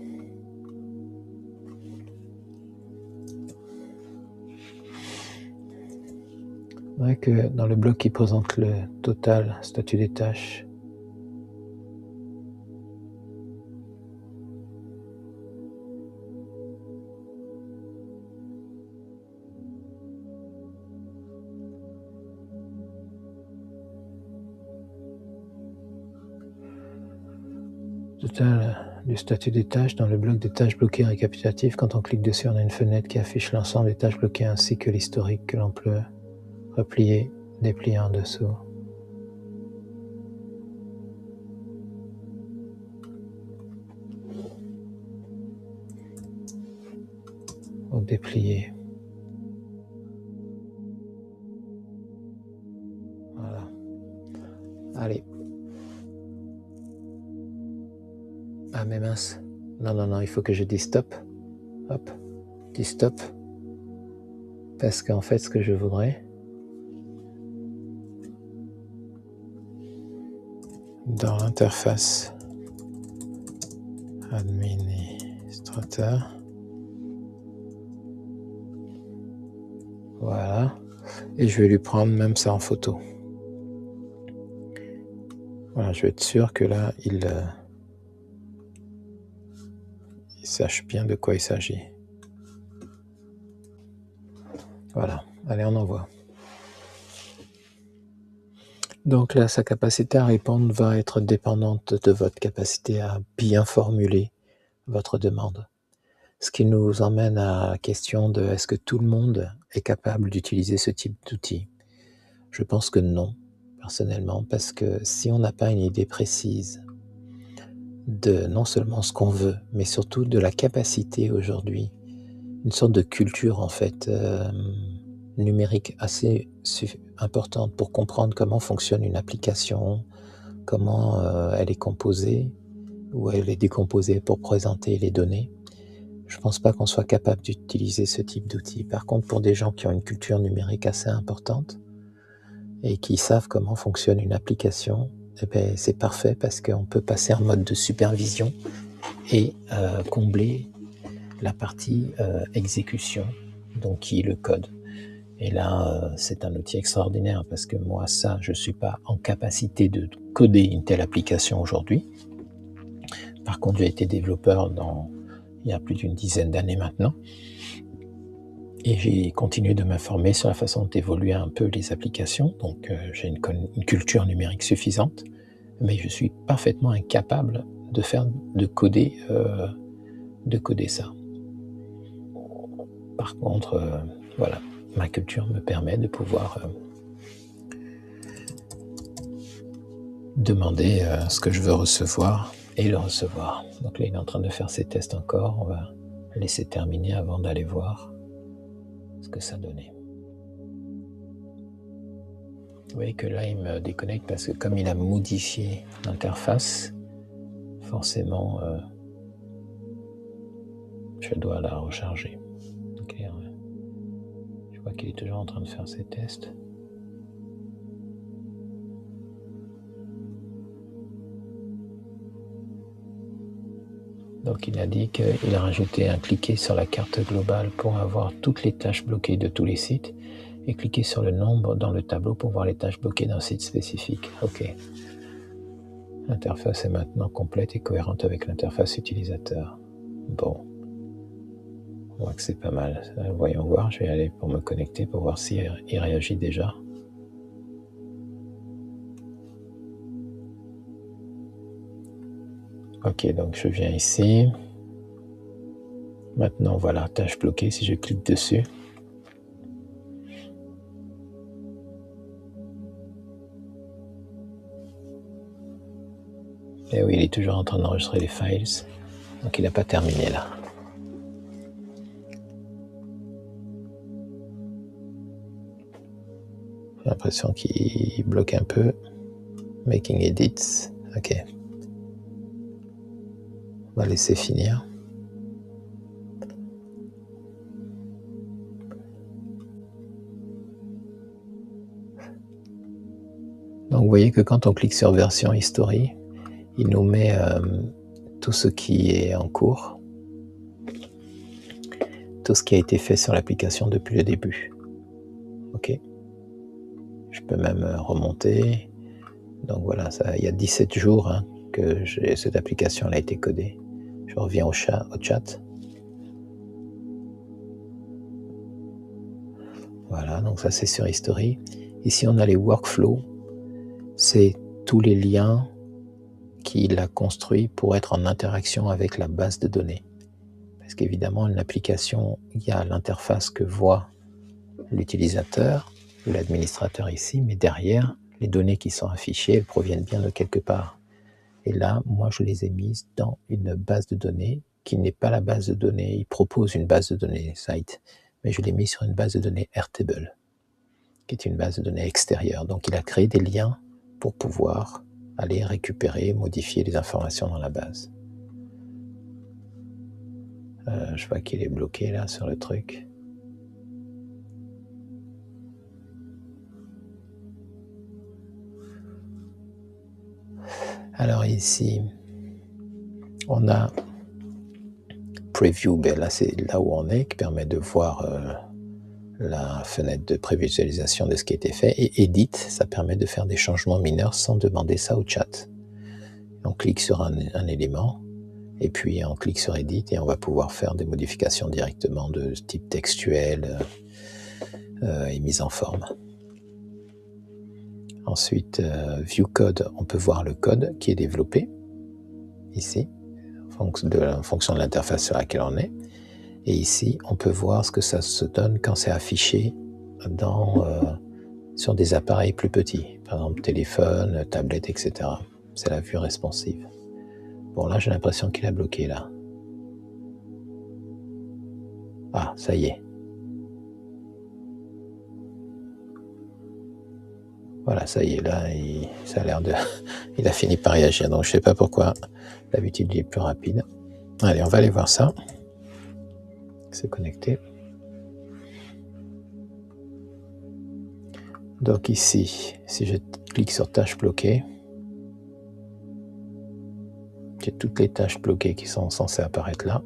C'est vrai que dans le bloc qui présente le total statut des tâches, total du statut des tâches dans le bloc des tâches bloquées récapitulatif. Quand on clique dessus, on a une fenêtre qui affiche l'ensemble des tâches bloquées ainsi que l'historique que l'on peut replier, déplier en dessous. Ou déplier. Voilà. Allez. Ah mais mince. Non, non, non, il faut que je dise stop. Hop. Dis stop. Parce qu'en fait, ce que je voudrais, dans l'interface administrateur, voilà, et je vais lui prendre même ça en photo. Voilà, je vais être sûr que là, il sache bien de quoi il s'agit. Voilà, allez, on envoie. Donc là, sa capacité à répondre va être dépendante de votre capacité à bien formuler votre demande. Ce qui nous emmène à la question de est-ce que tout le monde est capable d'utiliser ce type d'outil? Je pense que non, personnellement, parce que si on n'a pas une idée précise de non seulement ce qu'on veut, mais surtout de la capacité aujourd'hui une sorte de culture en fait numérique assez importante pour comprendre comment fonctionne une application, comment elle est composée, ou elle est décomposée pour présenter les données. Je ne pense pas qu'on soit capable d'utiliser ce type d'outil. Par contre, pour des gens qui ont une culture numérique assez importante et qui savent comment fonctionne une application, eh bien, c'est parfait parce qu'on peut passer en mode de supervision et combler la partie exécution, donc qui est le code. Et là, c'est un outil extraordinaire parce que moi, ça, je ne suis pas en capacité de coder une telle application aujourd'hui. Par contre, j'ai été développeur il y a plus d'une dizaine d'années maintenant. Et j'ai continué de m'informer sur la façon d'évoluer un peu les applications. Donc, j'ai une culture numérique suffisante, mais je suis parfaitement incapable de coder ça. Par contre, voilà, ma culture me permet de pouvoir demander ce que je veux recevoir et le recevoir. Donc là, il est en train de faire ses tests encore. On va laisser terminer avant d'aller voir ce que ça donnait. Vous voyez que là, il me déconnecte parce que comme il a modifié l'interface, forcément, je dois la recharger. Okay, je vois qu'il est toujours en train de faire ses tests. Donc il a dit qu'il a rajouté un cliquer sur la carte globale pour avoir toutes les tâches bloquées de tous les sites et cliquer sur le nombre dans le tableau pour voir les tâches bloquées d'un site spécifique. Ok. L'interface est maintenant complète et cohérente avec l'interface utilisateur. Bon. On voit que c'est pas mal. Voyons voir, je vais aller pour me connecter pour voir s'il réagit déjà. Ok, donc je viens ici. Maintenant, voilà, tâche bloquée, si je clique dessus. Et oui, il est toujours en train d'enregistrer les files. Donc il n'a pas terminé là. J'ai l'impression qu'il bloque un peu. Making edits. Ok. On va laisser finir. Donc vous voyez que quand on clique sur version history, il nous met tout ce qui est en cours, tout ce qui a été fait sur l'application depuis le début. Ok. Je peux même remonter. Donc voilà, ça, il y a 17 jours que cette application a été codée. Je reviens au chat. Voilà, donc ça c'est sur History. Ici on a les workflows. C'est tous les liens qu'il a construits pour être en interaction avec la base de données. Parce qu'évidemment, une application, il y a l'interface que voit l'utilisateur, l'administrateur ici, mais derrière, les données qui sont affichées, elles proviennent bien de quelque part. Et là, moi, je les ai mises dans une base de données qui n'est pas la base de données. Il propose une base de données site, mais je l'ai mis sur une base de données Airtable, qui est une base de données extérieure. Donc, il a créé des liens pour pouvoir aller récupérer, modifier les informations dans la base. Je vois qu'il est bloqué là sur le truc. Alors ici, on a Preview, ben là c'est là où on est, qui permet de voir la fenêtre de prévisualisation de ce qui a été fait. Et Edit, ça permet de faire des changements mineurs sans demander ça au chat. On clique sur un élément, et puis on clique sur Edit, et on va pouvoir faire des modifications directement de type textuel et mise en forme. Ensuite, View Code, on peut voir le code qui est développé, ici, en fonction de l'interface sur laquelle on est. Et ici, on peut voir ce que ça se donne quand c'est affiché sur des appareils plus petits, par exemple téléphone, tablette, etc. C'est la vue responsive. Bon, là, j'ai l'impression qu'il a bloqué, là. Ah, ça y est. Voilà, ça y est, là, ça a l'air de... il a fini par réagir, donc je sais pas pourquoi d'habitude il est plus rapide. Allez, on va aller voir ça. Se connecter. Donc ici, si je clique sur tâches bloquées, j'ai toutes les tâches bloquées qui sont censées apparaître là.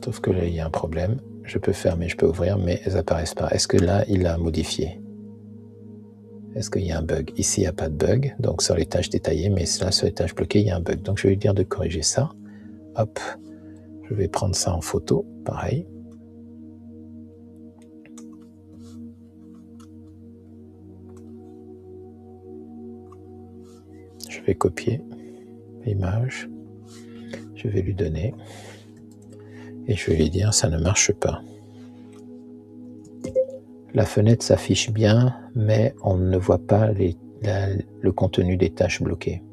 Sauf que là, il y a un problème. Je peux fermer, je peux ouvrir, mais elles apparaissent pas. Est-ce que là, il a modifié? Est-ce qu'il y a un bug? Ici, il n'y a pas de bug, donc sur les tâches détaillées, mais là, sur les tâches bloquées, il y a un bug. Donc je vais lui dire de corriger ça. Hop, je vais prendre ça en photo, pareil. Je vais copier l'image, je vais lui donner, et je vais lui dire ça ne marche pas. La fenêtre s'affiche bien, mais on ne voit pas le contenu des tâches bloquées.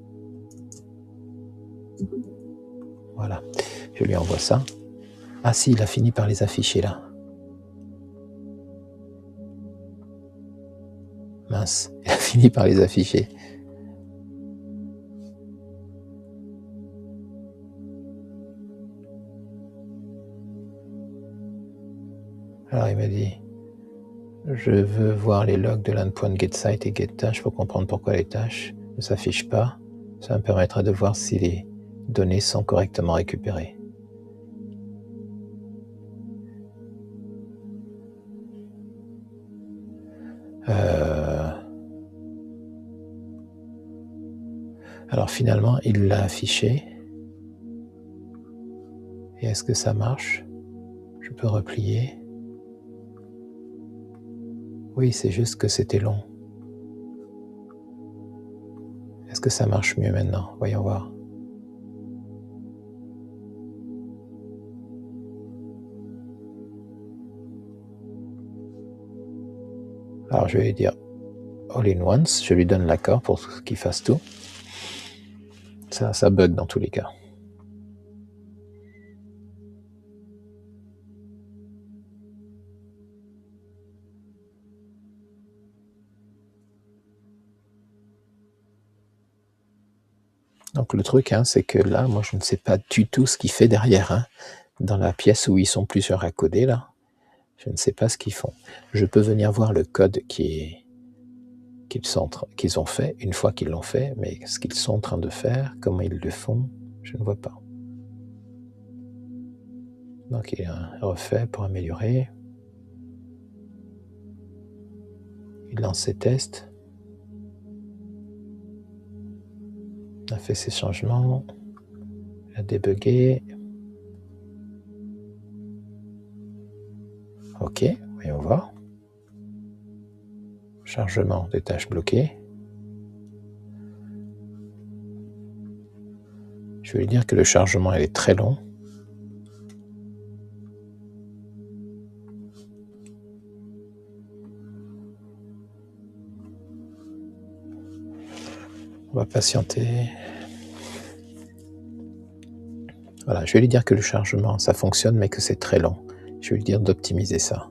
Voilà, je lui envoie ça. Ah si, il a fini par les afficher là. Mince, il a fini par les afficher. Alors il m'a dit, je veux voir les logs de l'endpoint getSite et getTâche pour comprendre pourquoi les tâches ne s'affichent pas. Ça me permettra de voir si les données sont correctement récupérées. Alors finalement, il l'a affiché. Et est-ce que ça marche? Je peux replier. Oui, c'est juste que c'était long. Est-ce que ça marche mieux maintenant? Voyons voir. Alors je vais lui dire all in once, je lui donne l'accord pour qu'il fasse tout. Ça bug dans tous les cas. Donc le truc, c'est que là, moi je ne sais pas du tout ce qu'il fait derrière. Dans la pièce où ils sont plusieurs à coder, là, je ne sais pas ce qu'ils font. Je peux venir voir le code qu'ils ont fait, une fois qu'ils l'ont fait, mais ce qu'ils sont en train de faire, comment ils le font, je ne vois pas. Donc il a refait pour améliorer. Il lance ses tests. Il a fait ses changements. Il a débugué. Ok, voyons voir. Chargement des tâches bloquées. Je vais lui dire que le chargement est très long. On va patienter. Voilà, je vais lui dire que le chargement, ça fonctionne, mais que c'est très long. Je vais lui dire d'optimiser ça.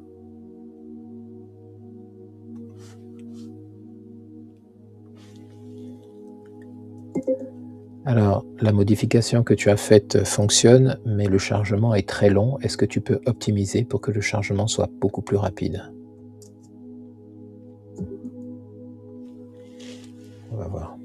Alors, la modification que tu as faite fonctionne, mais le chargement est très long. Est-ce que tu peux optimiser pour que le chargement soit beaucoup plus rapide? On va voir.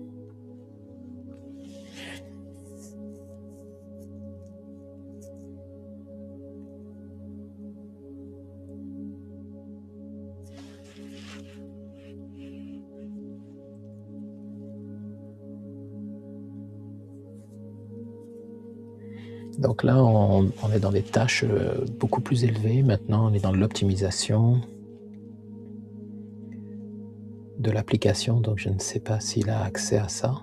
Donc là, on est dans des tâches beaucoup plus élevées. Maintenant, on est dans l'optimisation de l'application, donc je ne sais pas s'il a accès à ça.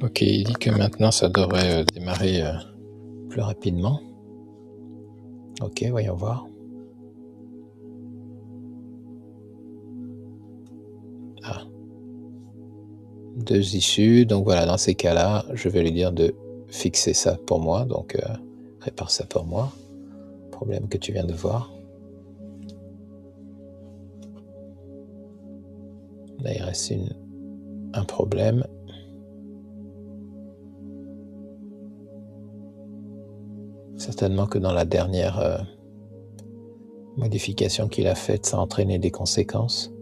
Ok, il dit que maintenant ça devrait démarrer plus rapidement. Ok, voyons voir. Ah. 2 issues, donc voilà, dans ces cas-là, je vais lui dire de fixer ça pour moi, donc répare ça pour moi. Problème que tu viens de voir. Là, il reste un problème. Certainement que dans la dernière modification qu'il a faite, ça a entraîné des conséquences.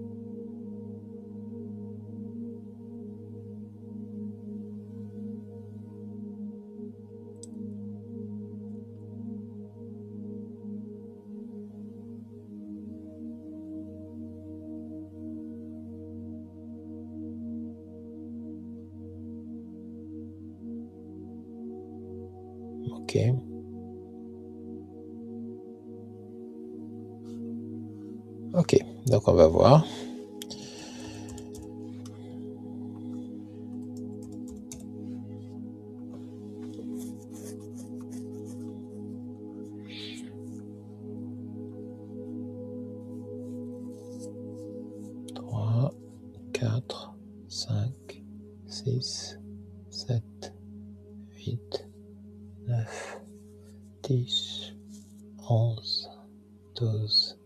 Ok. Ok, donc on va voir. Trois, 4, 5, 6, 7, 8, 9, 10, 11, 12.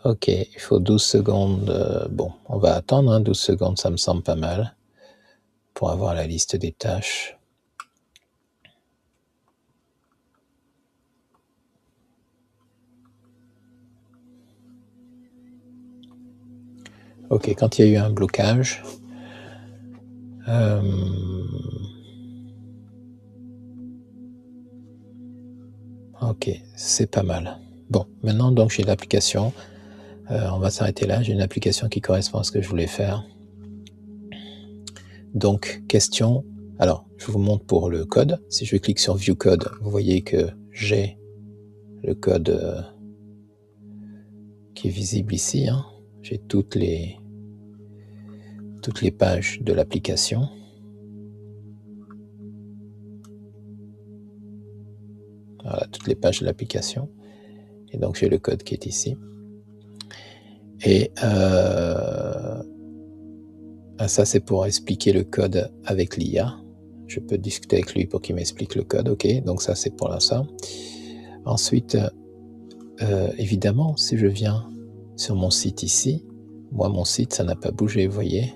Ok, il faut 12 secondes. Bon, on va attendre, 12 secondes, ça me semble pas mal pour avoir la liste des tâches. Ok, quand il y a eu un blocage, ok, c'est pas mal. Bon, maintenant donc j'ai l'application. On va s'arrêter là. J'ai une application qui correspond à ce que je voulais faire. Donc, question. Alors, je vous montre pour le code. Si je clique sur View Code, vous voyez que j'ai le code qui est visible ici. J'ai toutes les pages de l'application. Voilà, toutes les pages de l'application. Et donc, j'ai le code qui est ici. Et ça, c'est pour expliquer le code avec l'IA. Je peux discuter avec lui pour qu'il m'explique le code. Ok, donc ça, c'est pour ça. Ensuite, évidemment, si je viens sur mon site ici, moi, mon site, ça n'a pas bougé, vous voyez.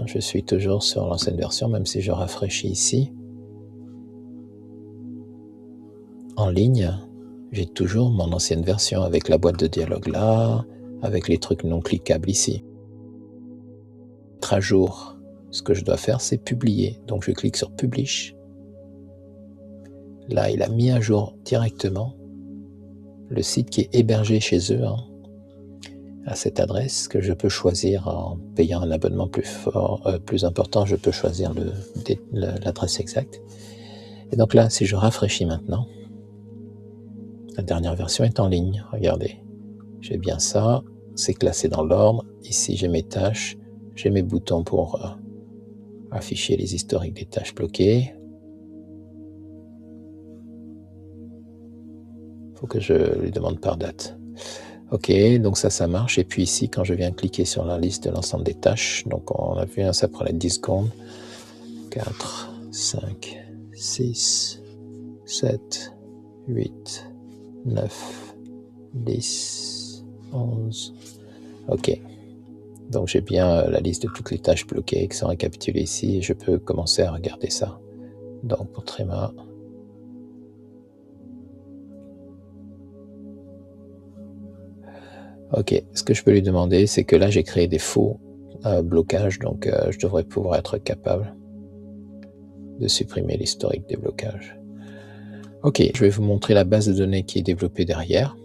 Je suis toujours sur l'ancienne version, même si je rafraîchis ici. En ligne, j'ai toujours mon ancienne version avec la boîte de dialogue là, avec les trucs non cliquables ici. Mettre à jour, ce que je dois faire, c'est publier. Donc, je clique sur Publish. Là, il a mis à jour directement le site qui est hébergé chez eux, à cette adresse que je peux choisir en payant un abonnement plus important. Je peux choisir l'adresse exacte. Et donc là, si je rafraîchis maintenant, la dernière version est en ligne. Regardez, j'ai bien ça. C'est classé dans l'ordre. Ici, j'ai mes tâches. J'ai mes boutons pour afficher les historiques des tâches bloquées. Il faut que je lui demande par date. Ok, donc ça marche. Et puis ici, quand je viens cliquer sur la liste de l'ensemble des tâches, donc on a vu, ça prenait 10 secondes. 4, 5, 6, 7, 8, 9, 10, 11. Ok. Donc j'ai bien la liste de toutes les tâches bloquées qui sont récapitulées ici et je peux commencer à regarder ça. Donc pour Tréma. Ok, ce que je peux lui demander, c'est que là j'ai créé des faux blocages, donc je devrais pouvoir être capable de supprimer l'historique des blocages. Ok, je vais vous montrer la base de données qui est développée derrière.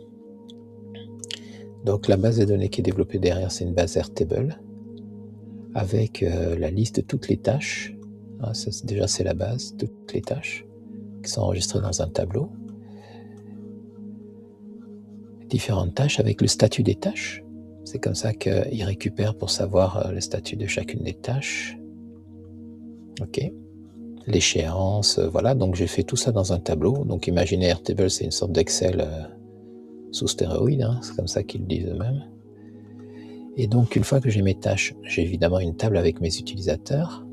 Donc la base de données qui est développée derrière, c'est une base Airtable avec la liste de toutes les tâches. Déjà, c'est la base de toutes les tâches qui sont enregistrées dans un tableau. Différentes tâches avec le statut des tâches. C'est comme ça qu'il récupère pour savoir le statut de chacune des tâches. Ok. L'échéance, voilà. Donc j'ai fait tout ça dans un tableau. Donc imaginez Airtable, c'est une sorte d'Excel sous stéroïde, hein, c'est comme ça qu'ils le disent eux-mêmes. Et donc une fois que j'ai mes tâches, j'ai évidemment une table avec mes utilisateurs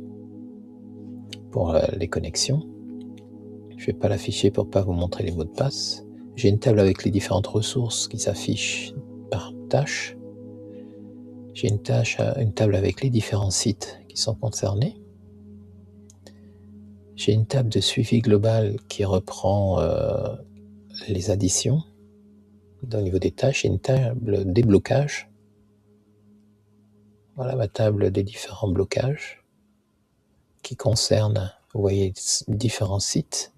pour les connexions. Je ne vais pas l'afficher pour ne pas vous montrer les mots de passe. J'ai une table avec les différentes ressources qui s'affichent par tâche. J'ai une table avec les différents sites qui sont concernés. J'ai une table de suivi global qui reprend les additions au niveau des tâches. J'ai une table des blocages. Voilà ma table des différents blocages qui concernent, vous voyez, différents sites.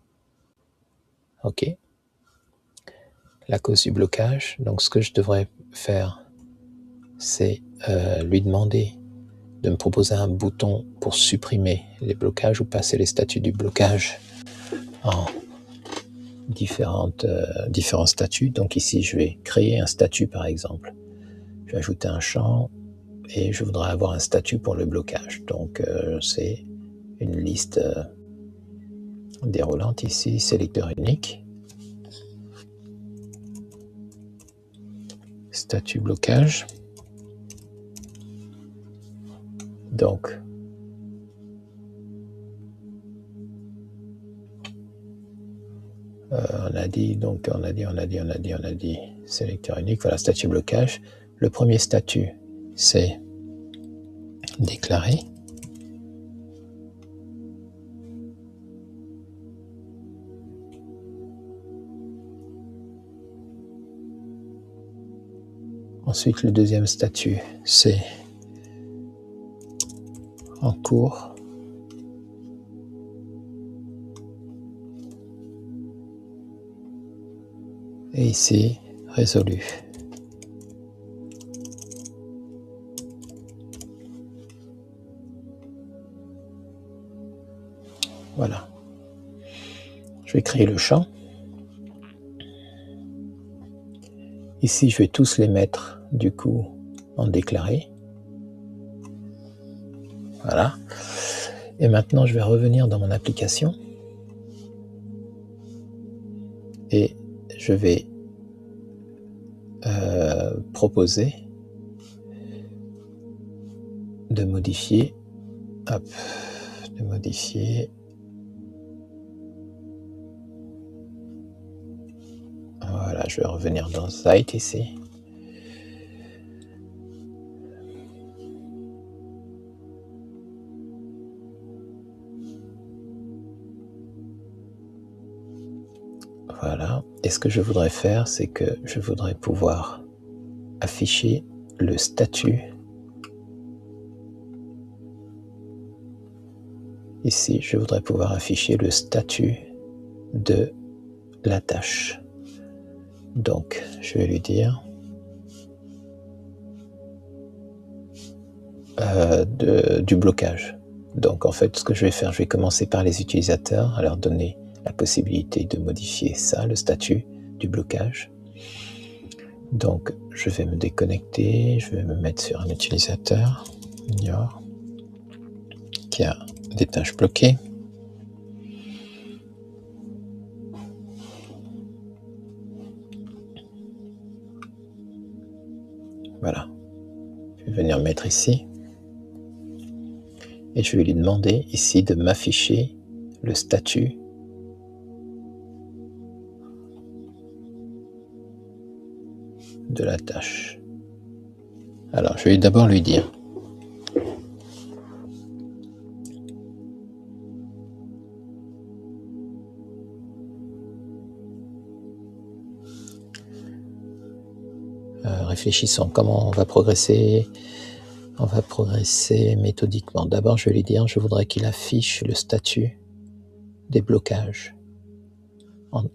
Ok. La cause du blocage. Donc ce que je devrais faire, c'est lui demander de me proposer un bouton pour supprimer les blocages ou passer les statuts du blocage en différents statuts. Donc ici, je vais créer un statut par exemple. Je vais ajouter un champ et je voudrais avoir un statut pour le blocage. Donc c'est une liste déroulante ici, sélecteur unique. Statut blocage. Donc, on a dit, sélecteur unique, voilà, statut blocage. Le premier statut, c'est déclarer. Ensuite, le deuxième statut, c'est en cours. Et ici, résolu. Voilà. Je vais créer le champ. Ici, je vais tous les mettre, du coup, en déclaré. Voilà. Et maintenant, je vais revenir dans mon application. Et je vais proposer de modifier. Hop. De modifier. Voilà, je vais revenir dans Site ici. Voilà. Et ce que je voudrais faire, c'est que je voudrais pouvoir afficher le statut. Ici, je voudrais pouvoir afficher le statut de la tâche. Donc, je vais lui dire du blocage. Donc, en fait, ce que je vais faire, je vais commencer par les utilisateurs, à leur donner la possibilité de modifier ça, le statut du blocage. Donc, je vais me déconnecter, je vais me mettre sur un utilisateur, Junior, qui a des tâches bloquées. Voilà. Je vais venir mettre ici. Et je vais lui demander ici de m'afficher le statut de la tâche. Alors, je vais d'abord lui dire réfléchissons comment on va progresser. On va progresser méthodiquement. D'abord, je vais lui dire, je voudrais qu'il affiche le statut des blocages.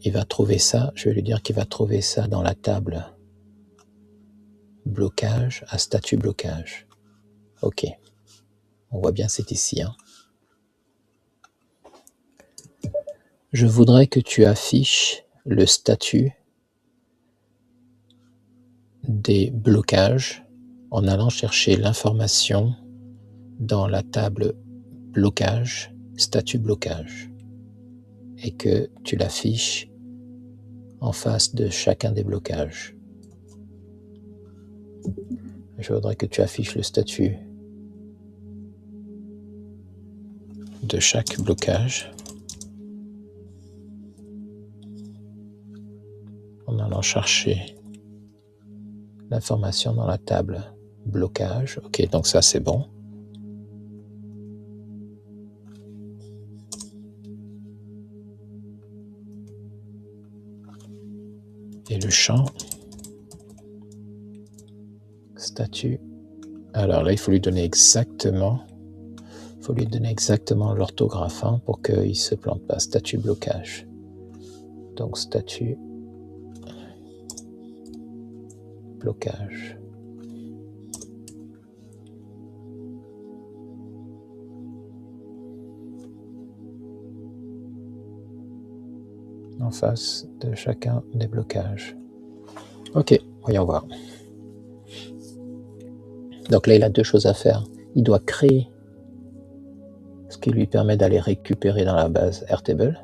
Il va trouver ça, je vais lui dire qu'il va trouver ça dans la table blocage à statut blocage. Ok. On voit bien, c'est ici. Hein. Je voudrais que tu affiches le statut des blocages en allant chercher l'information dans la table blocage statut blocage et que tu l'affiches en face de chacun des blocages. Je voudrais que tu affiches le statut de chaque blocage en allant chercher l'information dans la table blocage. Ok, donc ça c'est bon. Et le champ statut. Alors là, il faut lui donner exactement l'orthographe pour qu'il ne se plante pas. Statut blocage. Donc statut blocage. En face de chacun des blocages. Ok, voyons voir. Donc là, il a deux choses à faire. Il doit créer ce qui lui permet d'aller récupérer dans la base Airtable.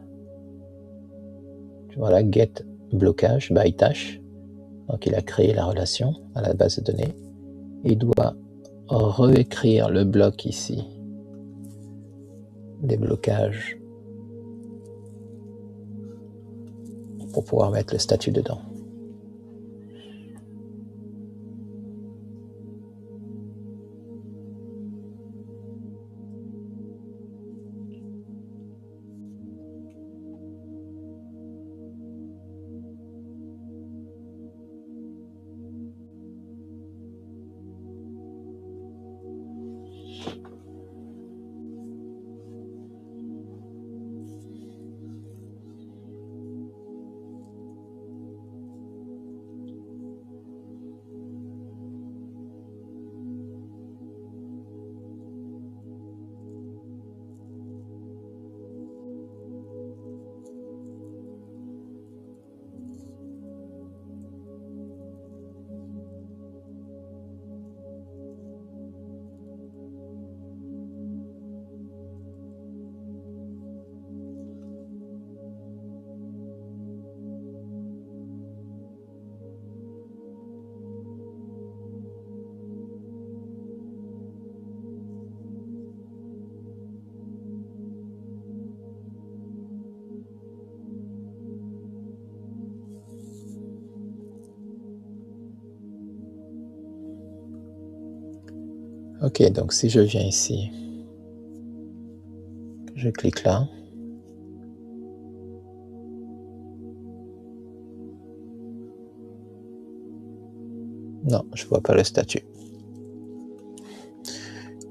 Voilà, get blocage by tâche. Donc il a créé la relation à la base de données. Il doit réécrire le bloc ici des blocages pour pouvoir mettre le statut dedans. Ok, donc si je viens ici, je clique là. Non, je ne vois pas le statut.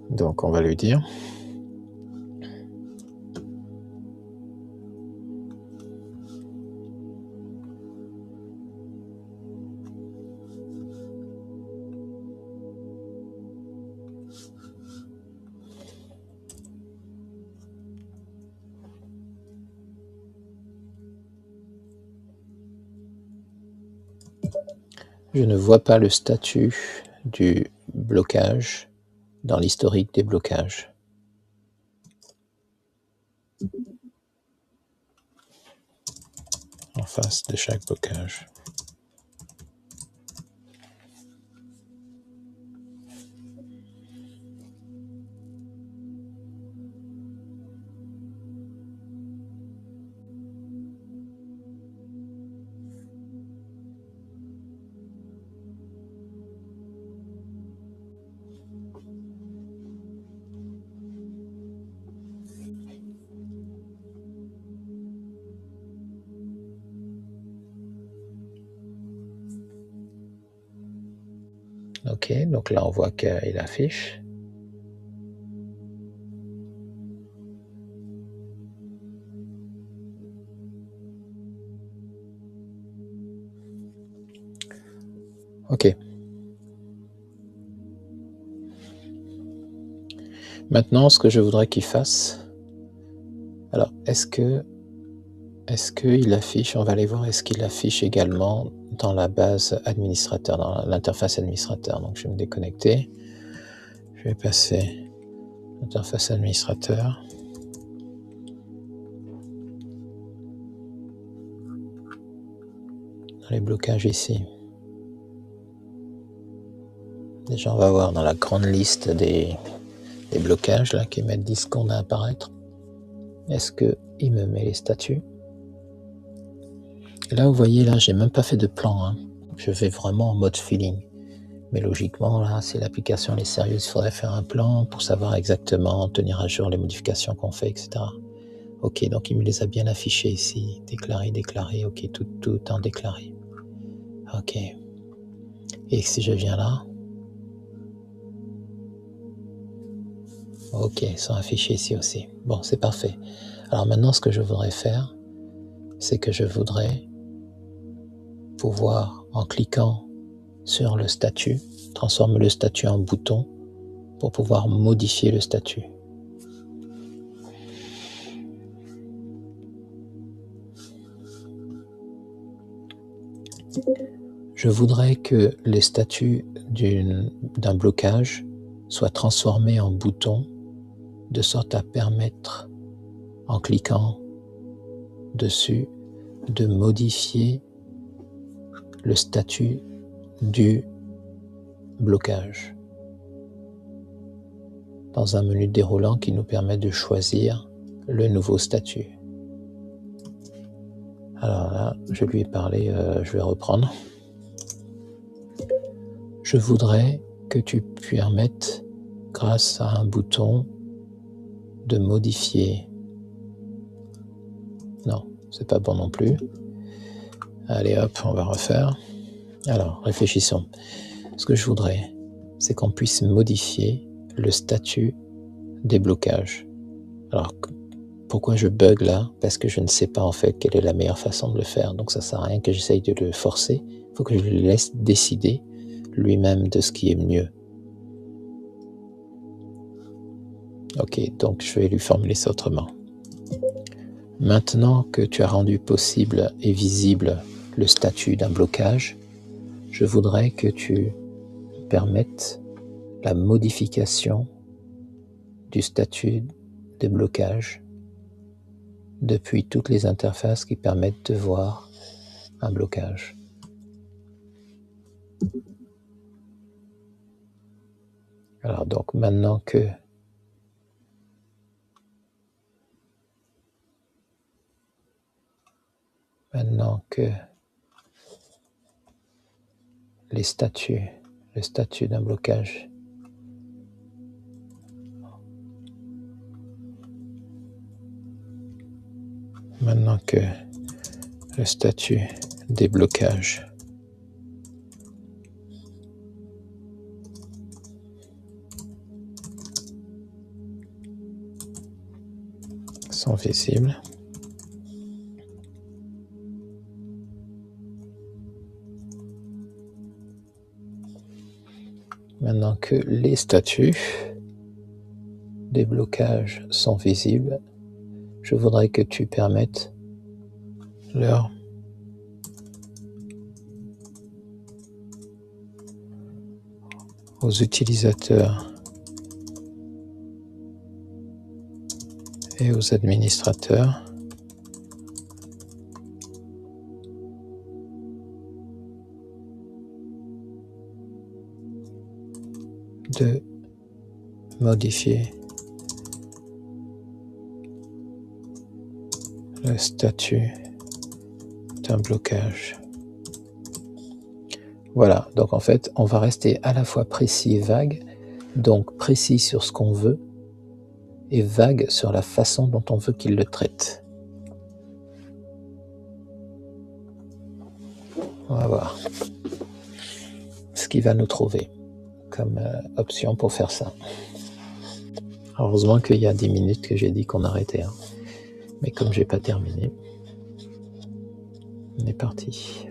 Donc on va lui dire. Je ne vois pas le statut du blocage dans l'historique des blocages. En face de chaque blocage. Ok, donc là on voit qu'il affiche. Ok. Maintenant, ce que je voudrais qu'il fasse, alors est-ce qu'il affiche, on va aller voir, est-ce qu'il affiche également dans la base administrateur, dans l'interface administrateur. Donc je vais me déconnecter, je vais passer l'interface administrateur. dans les blocages ici. Déjà, on va voir dans la grande liste des blocages là, qui mettent 10 secondes à apparaître. Est-ce qu'il me met les statuts? Et là, vous voyez, là, j'ai même pas fait de plan. Hein. Je vais vraiment en mode feeling. Mais logiquement, là, si l'application est sérieuse, il faudrait faire un plan pour savoir exactement, tenir à jour les modifications qu'on fait, etc. Ok, donc il me les a bien affichés ici. Déclaré, déclaré, ok, tout en déclaré. Ok. Et si je viens là, ok, ils sont affichés ici aussi. Bon, c'est parfait. Alors maintenant, ce que je voudrais faire, c'est que je voudrais pouvoir, en cliquant sur le statut, transformer le statut en bouton pour pouvoir modifier le statut. Je voudrais que les statuts d'un blocage soient transformés en bouton de sorte à permettre, en cliquant dessus, de modifier le statut du blocage dans un menu déroulant qui nous permet de choisir le nouveau statut. Alors là, je lui ai parlé, je vais reprendre. Je voudrais que tu permettes, grâce à un bouton, de modifier. Non, c'est pas bon non plus. Allez hop, on va refaire. Alors, réfléchissons. Ce que je voudrais, c'est qu'on puisse modifier le statut des blocages. Alors, pourquoi je bug là? Parce que je ne sais pas en fait quelle est la meilleure façon de le faire. Donc ça sert à rien que j'essaye de le forcer. Il faut que je le laisse décider lui-même de ce qui est mieux. Ok, donc je vais lui formuler ça autrement. Maintenant que tu as rendu possible et visible le statut d'un blocage, je voudrais que tu permettes la modification du statut de blocage depuis toutes les interfaces qui permettent de voir un blocage. Alors donc maintenant que le statut d'un blocage maintenant que le statut des blocages sont visibles, maintenant que les statuts des blocages sont visibles, je voudrais que tu permettes aux utilisateurs et aux administrateurs de modifier le statut d'un blocage. Voilà, donc en fait, on va rester à la fois précis et vague, donc précis sur ce qu'on veut et vague sur la façon dont on veut qu'il le traite. On va voir ce qu'il va nous trouver comme option pour faire ça. Heureusement qu'il y a 10 minutes que j'ai dit qu'on arrêtait, hein. Mais comme j'ai pas terminé, on est parti.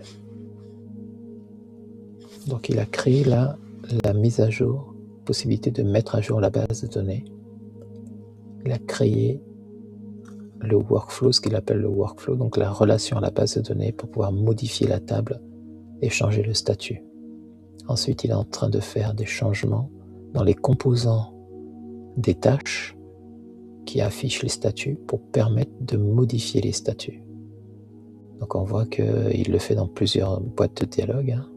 Donc il a créé là la mise à jour, possibilité de mettre à jour la base de données. Il a créé le workflow, ce qu'il appelle le workflow, donc la relation à la base de données pour pouvoir modifier la table et changer le statut. Ensuite, il est en train de faire des changements dans les composants des tâches qui affichent les statuts pour permettre de modifier les statuts. Donc on voit qu'il le fait dans plusieurs boîtes de dialogue. Hein.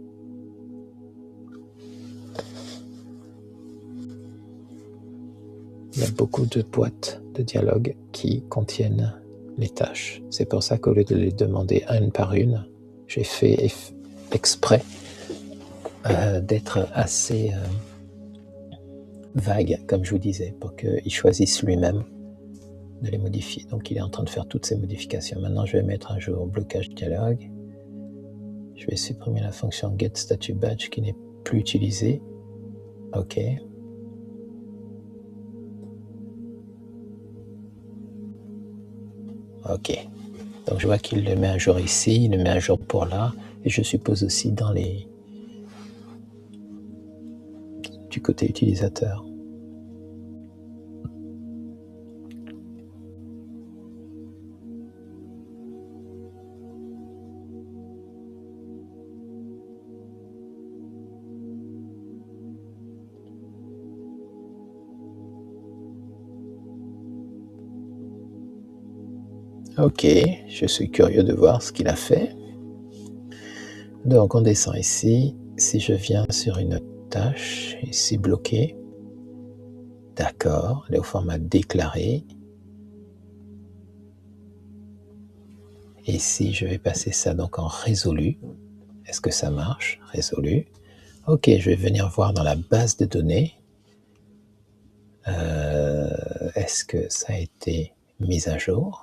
Il y a beaucoup de boîtes de dialogue qui contiennent les tâches. C'est pour ça qu'au lieu de les demander une par une, j'ai fait exprès d'être assez vague, comme je vous disais, pour qu'il choisisse lui-même de les modifier. Donc il est en train de faire toutes ces modifications. Maintenant je vais mettre à jour blocage dialogue. Je vais supprimer la fonction getStatueBadge qui n'est plus utilisée. OK. OK. Donc je vois qu'il le met à jour ici, il le met à jour pour là, et je suppose aussi dans les du côté utilisateur. Ok, je suis curieux de voir ce qu'il a fait. Donc on descend ici. Si je viens sur une tâche, ici bloqué, d'accord, elle est au format déclaré. Et ici je vais passer ça donc en résolu. Est-ce que ça marche? Résolu. Ok, je vais venir voir dans la base de données. Est-ce que ça a été mis à jour?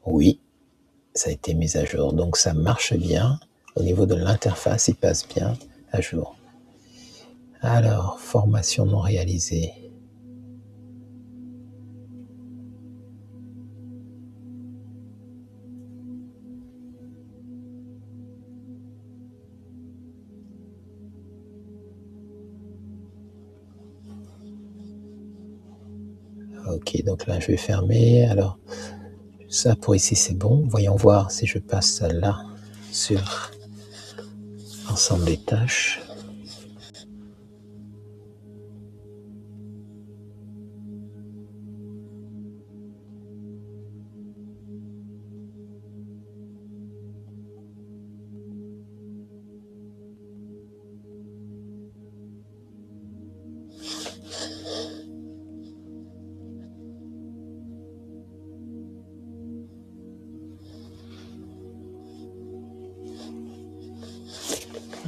Oui, ça a été mis à jour. Donc ça marche bien. Au niveau de l'interface, il passe bien à jour. Alors, formation non réalisée. Ok, donc là je vais fermer. Alors, ça pour ici c'est bon. Voyons voir si je passe là sur l'ensemble des tâches.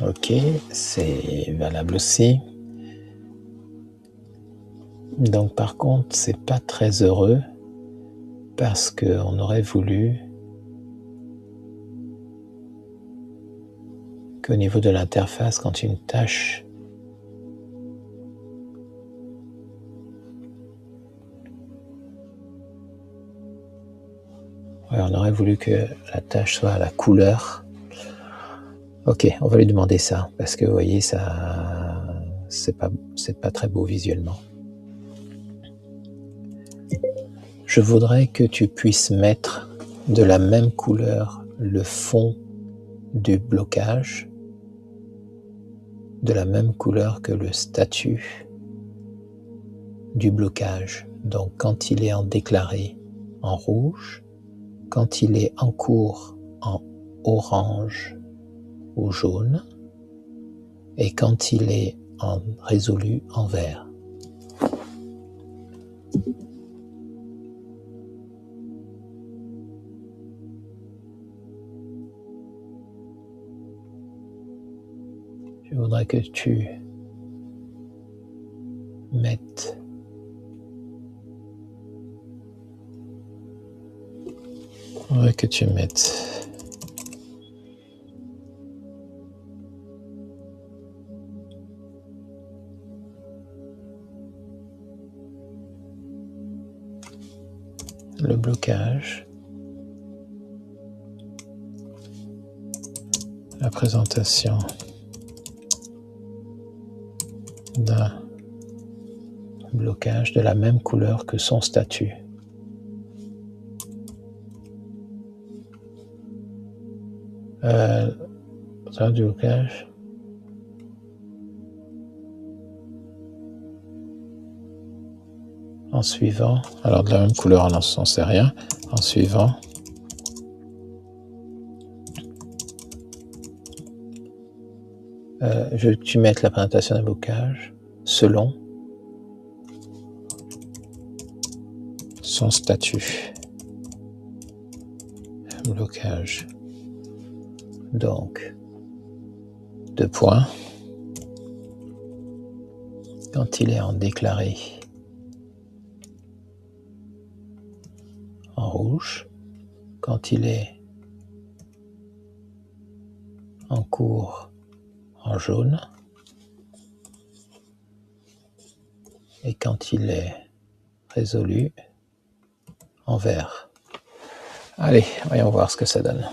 Ok, c'est valable aussi. Donc par contre, c'est pas très heureux parce qu'on aurait voulu qu'au niveau de l'interface, quand une tâche on aurait voulu que la tâche soit à la couleur. Ok, on va lui demander ça, parce que vous voyez, ça, c'est pas très beau visuellement. Je voudrais que tu puisses mettre de la même couleur le fond du blocage, de la même couleur que le statut du blocage. Donc quand il est en déclaré en rouge, quand il est en cours en orange ou jaune, et quand il est en résolu en vert. Je voudrais que tu mettes le blocage, la présentation d'un blocage de la même couleur que son statut. Du blocage. En suivant, alors de la même couleur, on n'en sait rien. En suivant Je veux que tu mettes la présentation d'un blocage selon son statut. Blocage. Donc, 2 points. Quand il est en déclaré en rouge, quand il est en cours en jaune, et quand il est résolu en vert. Allez, voyons voir ce que ça donne.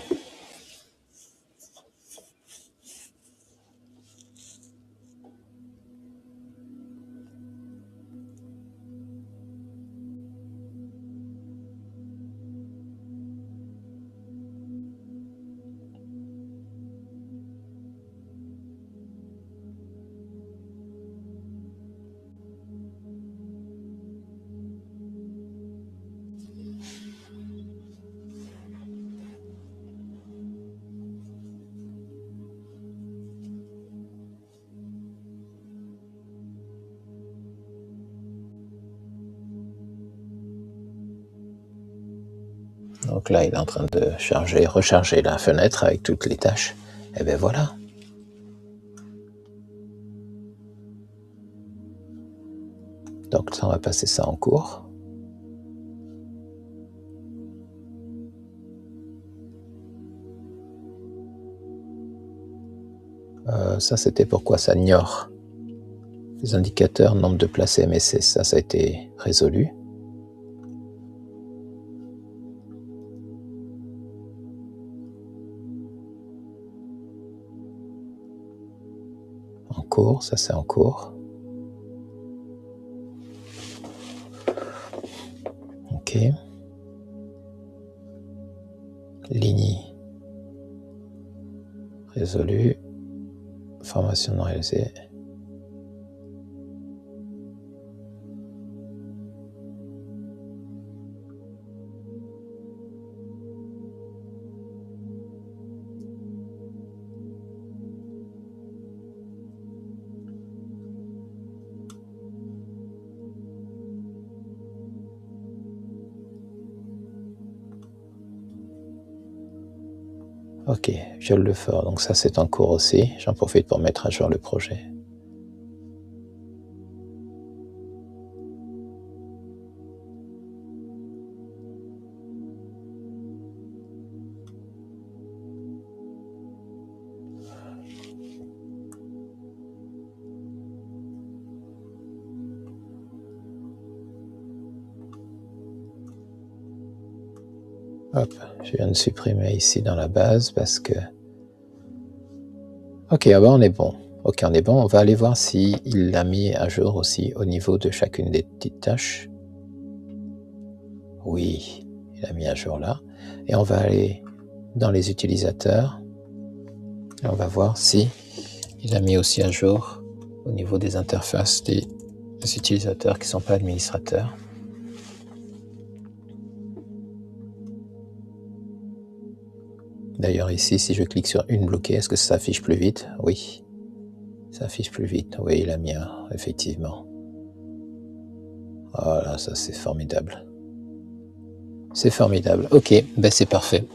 Donc là, il est en train de recharger la fenêtre avec toutes les tâches. Et bien voilà. Donc ça, on va passer ça en cours. Ça, c'était pourquoi ça ignore les indicateurs, nombre de places MSC. Ça a été résolu. En cours, ça c'est en cours. Ok. Ligne résolu. Formation non réalisée. Ok, viole le fort, donc ça c'est en cours aussi. J'en profite pour mettre à jour le projet. Hop, je viens de supprimer ici dans la base parce que... Ok, ah ben on est bon. Ok, on est bon. On va aller voir s'il l'a mis à jour aussi au niveau de chacune des petites tâches. Oui, il a mis à jour là. Et on va aller dans les utilisateurs. Et on va voir si il a mis aussi à jour au niveau des interfaces des utilisateurs qui ne sont pas administrateurs. D'ailleurs ici, si je clique sur une bloquée, est-ce que ça s'affiche plus vite? Oui, ça affiche plus vite. Oui, il a mis un, effectivement. Voilà, ça c'est formidable. C'est formidable. Ok, ben c'est parfait.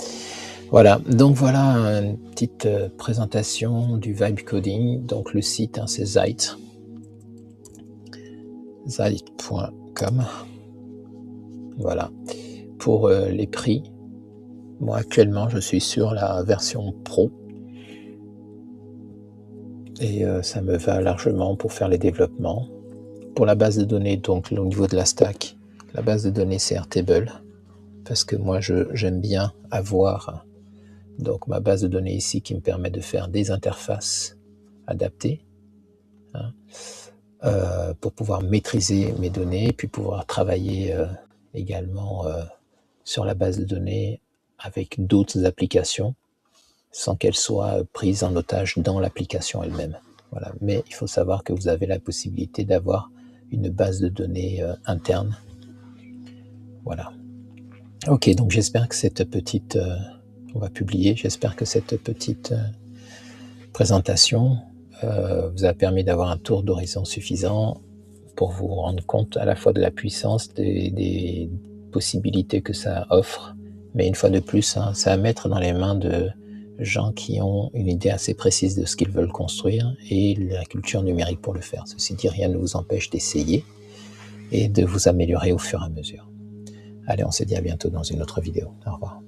Voilà, donc voilà une petite présentation du Vibe Coding. Donc le site, hein, c'est Zeit. Zeit.com. Voilà. Pour les prix, moi actuellement je suis sur la version Pro. Et ça me va largement pour faire les développements. Pour la base de données, donc au niveau de la stack, la base de données c'est Airtable. Parce que moi j'aime bien avoir donc ma base de données ici qui me permet de faire des interfaces adaptées, hein, pour pouvoir maîtriser mes données, puis pouvoir travailler également sur la base de données avec d'autres applications sans qu'elles soient prises en otage dans l'application elle-même. Voilà. Mais il faut savoir que vous avez la possibilité d'avoir une base de données interne. Voilà. Ok, donc j'espère que cette petite... on va publier, j'espère que cette petite présentation vous a permis d'avoir un tour d'horizon suffisant pour vous rendre compte à la fois de la puissance, des possibilités que ça offre, mais une fois de plus, hein, c'est à mettre dans les mains de gens qui ont une idée assez précise de ce qu'ils veulent construire et la culture numérique pour le faire. Ceci dit, rien ne vous empêche d'essayer et de vous améliorer au fur et à mesure. Allez, on se dit à bientôt dans une autre vidéo. Au revoir.